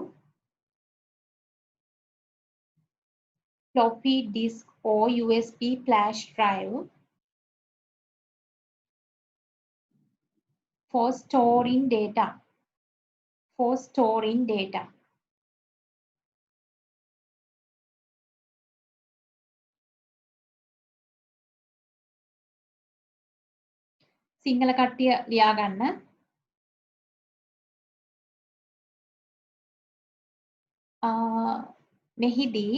[SPEAKER 1] floppy disk or USB flash drive for storing data. Sinhala කට්ටිය ලියා ගන්න. මෙහිදී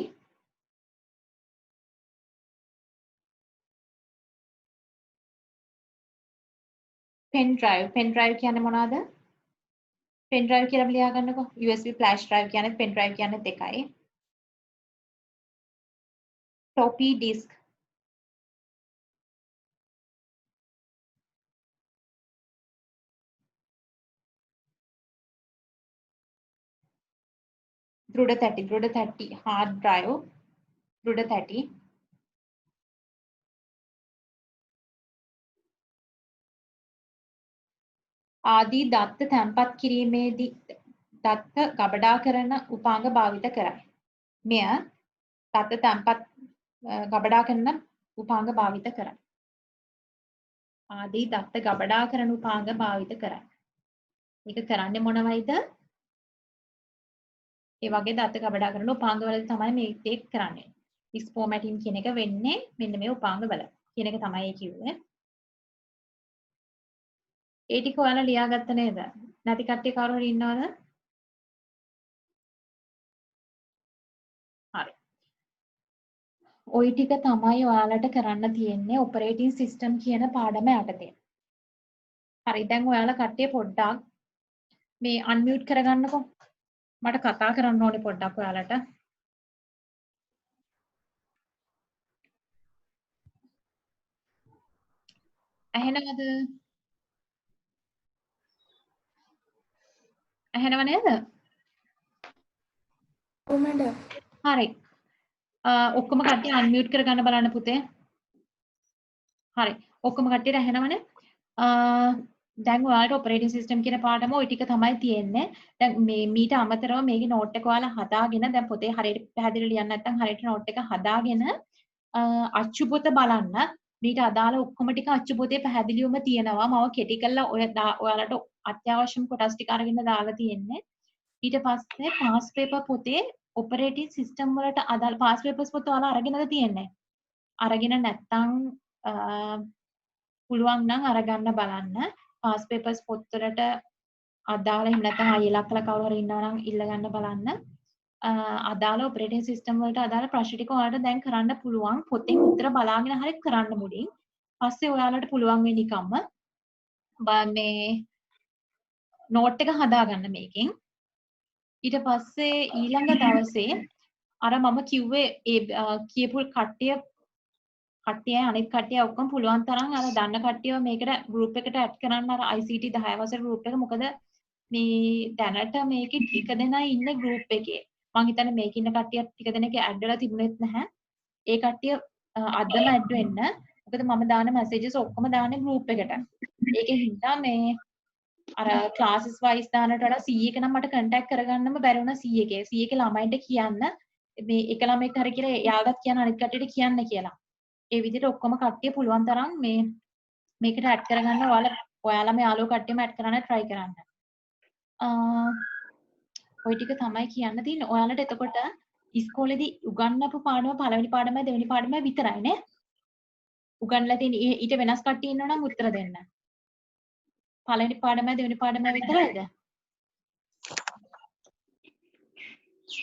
[SPEAKER 1] pen drive කියන්නේ මොනවාද? pen drive කියලා ලියා ගන්නකො. USB flash drive කියන්නේ pen drive කියන්නේ දෙකයි. floppy disk දෘඩ තැටි hard drive දෘඩ තැටි ආදී දත්ත තැන්පත් කිරීමේදී දත්ත ගබඩා කරන උපාංග භාවිත කරයි. මෙය දත්ත තැන්පත් ගබඩා කරන උපාංග භාවිත කරයි. ආදී දත්ත ගබඩා කරන උපාංග භාවිත කරයි. මේක කරන්නේ මොනවයිද? ඒ වගේ දත්ත ගබඩා කරන උපාංග වල තමයි මේ ඒක කරන්නේ. ස්පෝමැටින් කියන එක වෙන්නේ මෙන්න මේ උපාංග වල. කියන එක තමයි ඒ කිව්වේ. ඒ ටික ඔයාලා ලියාගත්ත නේද? නැති කට්ටිය කවුරු හරි ඉන්නවද? හරි. ওই ටික තමයි ඔයාලට කරන්න තියෙන්නේ ඔපරේටින් සිස්ටම් කියන පාඩම යටතේ. හරි දැන් ඔයාලා කට්ටිය පොඩ්ඩක් මේ අන්මියුට් කරගන්නකෝ. මට කතා කරන්න ඕනේ පොඩ්ඩක් ඔයාලට. ඇහෙනවද? ඇහෙනව නේද?
[SPEAKER 2] ඔව් මැඩම්.
[SPEAKER 1] හරි. ඔක්කොම කට්ටිය අන්මියුට් කරගන්න බලන්න පුතේ. හරි. ඔක්කොම කට්ටියට ඇහෙනවනේ? දැන් ඔයාලට ඔපරේටින් සිස්ටම් කියන පාඩම ওই ටික තමයි තියෙන්නේ. දැන් මේ මීට අමතරව මේකේ නෝට් එක ඔයාලා හදාගෙන දැන් පොතේ හරියට පැහැදිලිව ලියන්න නැත්නම් හරියට නෝට් එක හදාගෙන අච්චු පොත බලන්න. මීට අදාළ ඔක්කොම ටික අච්චු පොතේ පැහැදිලිවම තියෙනවා. මම කෙටි කරලා ඔයාලට අත්‍යවශ්‍යම කොටස් ටික අරගෙන දාලා තියෙන්නේ. ඊට පස්සේ පාස් පේපර් පොතේ ඔපරේටින් සිස්ටම් වලට අදාළ පාස් පේපර්ස් පොත ඔයාලා අරගෙනද තියෙන්නේ? අරගෙන නැත්නම් පුළුවන් නම් අරගන්න බලන්න. පාස් පේපර්ස් පොත්වලට අදාළ එහෙම නැත්නම් ආයෙ ලක්කලා කවුරු හරි ඉන්නවා නම් ඉල්ල ගන්න බලන්න. අදාළ ඔපරේටින් සිස්ටම් වලට අදාළ ප්‍රශ්න ටික ඔයාලට දැන් කරන්න පුළුවන්. පොතෙන් උත්තර බලාගෙන හරි කරන්න මුලින්. පස්සේ ඔයාලට පුළුවන් වෙයි නිකම්ම මේ නෝට් එක හදාගන්න මේකෙන්. ඊට පස්සේ ඊළඟ දවසේ අර මම කිව්වේ ඒ කියපු කට්ටිය අනිත් කට්ටිය ඔක්කොම පුළුවන් තරම් අර දන්න කට්ටියව මේකට ගෲප් එකට ඇඩ් කරන්න අර ICT 10 වසර ගෲප් එක. මොකද මේ දැනට මේකේ ටික දෙනා ඉන්නේ ගෲප් එකේ. මං හිතන්නේ මේකේ ඉන්න කට්ටිය ටික දෙනෙක් ඇඩ් වෙලා තිබුණෙත් නැහැ. ඒ කට්ටිය අදම ඇඩ් වෙන්න. මොකද මම දාන මැසේජස් ඔක්කොම දාන්නේ ගෲප් එකට. ඒකෙන් හින්දා මේ අර ක්ලාසස් වයිස් දානට වඩා 100 එක නම් මට කන්ටැක්ට් කරගන්නම බැරි වුණා 100 එකේ. 100 එකේ ළමයින්ට කියන්න මේ එක ළමෙක් හරි කියලා එයාලටත් කියන්න අනිත් කට්ටියට කියන්න කියලා. ඒ විදිහට ඔක්කොම කට්ටිය පුළුවන් තරම් මේකට ඇඩ් කරගන්න ඔයාලම යාළුවෝ කට්ටියම ඇඩ් කරන්න try කරන්න. ඔය ටික තමයි කියන්න තියෙන්නේ. ඔයාලට එතකොට ඉස්කෝලේදී උගන්වපු පාඩම පළවෙනි පාඩමයි දෙවෙනි පාඩමයි විතරයි නේ? උගන්වලා තියෙන ඊට වෙනස් කට්ටිය ඉන්නවා නම් උත්තර දෙන්න. පළවෙනි පාඩමයි දෙවෙනි පාඩමයි විතරයිද?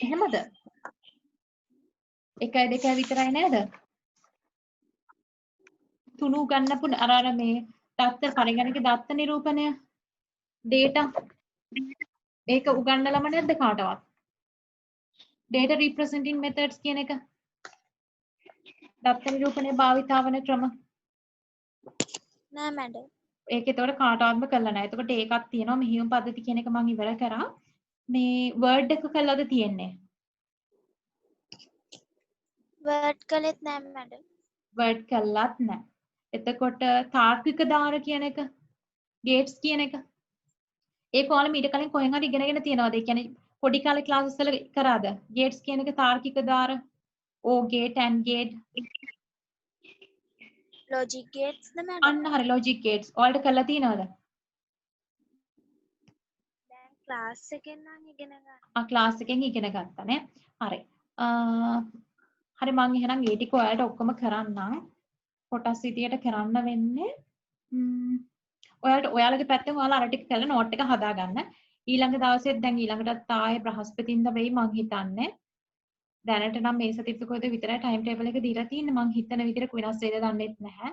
[SPEAKER 1] එහෙමද? 1යි 2යි විතරයි නේද? තුනු ගන්නපු අර මේ දත්ත පරිගණක දත්ත නිරූපණය data ඒක උගන්වලම නැද්ද කාටවත්? data representing methods කියන එක දත්ත නිරූපණය භාවිතා වන ක්‍රම
[SPEAKER 2] නෑ මැඩම්.
[SPEAKER 1] ඒක ඒතකොට කාටවත්ම කළා නැහැ. එතකොට ඒකක් තියෙනවා මෙහියුම් පද්ධති කියන එක මම ඉවර කරා. මේ වර්ඩ් එක කළාද තියෙන්නේ?
[SPEAKER 2] වර්ඩ් කළෙත් නෑ මැඩම්.
[SPEAKER 1] වර්ඩ් කළාත් නැහැ. එතකොට තාර්කික දාර කියන එක ගේට්ස් කියන එක ඒක ඔයාලා මීට කලින් කොහෙන් හරි ඉගෙනගෙන තියෙනවද? ඒ කියන්නේ පොඩි කාලේ ක්ලාසස් වල කරාද? ගේට්ස් කියන එක තාර්කික දාර or gate and gate
[SPEAKER 2] logic gates ද මැඩම්?
[SPEAKER 1] අන්න හරි ලොජික් ගේට්ස් ඔයාලට කරලා තියෙනවද?
[SPEAKER 2] දැන් ක්ලාස් එකෙන් නම් ඉගෙන ගන්න.
[SPEAKER 1] ක්ලාස් එකෙන් ඉගෙන ගත්තා නේ. හරි. හරි මම එහෙනම් ඒ ටික ඔයාලට ඔක්කොම කරන්නම්. කොටස් විදියට කරන්න වෙන්නේ. ඔයාලගේ පැත්තෙන් ඔයාලා අර ටික කරලා නෝට් එක හදාගන්න. ඊළඟ දවසෙත් දැන් ඊළඟටත් ආයේ බ්‍රහස්පතින්දා වෙයි මං හිතන්නේ. දැනට නම් මේ සතිප්ප කොහෙද විතරයි ටයිම් ටේබල් එක දීලා තියෙන්නේ. මං හිතන විදිහට වෙනස් වෙයිද දන්නෙත් නැහැ.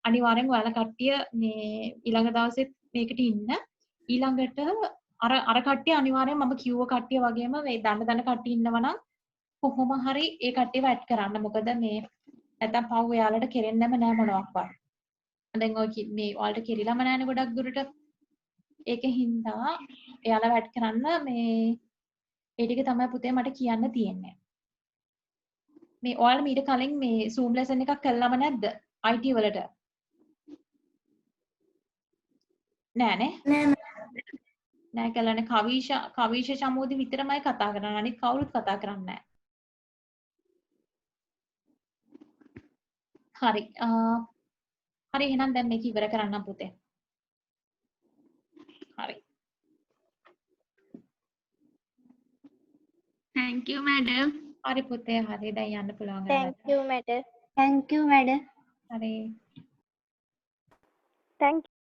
[SPEAKER 1] අනිවාර්යෙන් ඔයාලා කට්ටිය මේ ඊළඟ දවසෙත් මේකට ඉන්න. ඊළඟට අර කට්ටිය අනිවාර්යෙන් මම කිව්ව කට්ටිය වගේම මේ දන්න කට්ටිය ඉන්නවා නම් කොහොම හරි ඒ කට්ටියව ඇඩ් කරන්න. මොකද මේ නැත්තම් පව් එයාලට කෙරෙන්නෙම නෑ මොනවක්වත්. දැන් ඔය මේ ඔයාලට කෙරිලම නෑනේ ගොඩක් දුරට. ඒකෙන් හින්දා එයාලව ඇඩ් කරන්න මේ ඒ ටික තමයි පුතේ මට කියන්න තියෙන්නේ. මේ ඔයාලා මීට කලින් මේ Zoom lesson එකක් කළාම නැද්ද? IT වලට? නෑනේ. නෑ කළානේ. කවීෂ චමෝදි විතරමයි කතා කරන්නේ. අනිත් කවුරුත් කතා කරන්නේ නෑ. හරි. හරි එහෙනම් දැන් මේක ඉවර කරන්න පුතේ. හරි.
[SPEAKER 3] Thank you, madam.
[SPEAKER 1] හරි පුතේ හරි දැන් යන්න පුළුවන්
[SPEAKER 2] Thank
[SPEAKER 1] ඔයාලට.
[SPEAKER 2] you, madam.
[SPEAKER 3] Thank you, madam.
[SPEAKER 1] හරි.
[SPEAKER 2] Thank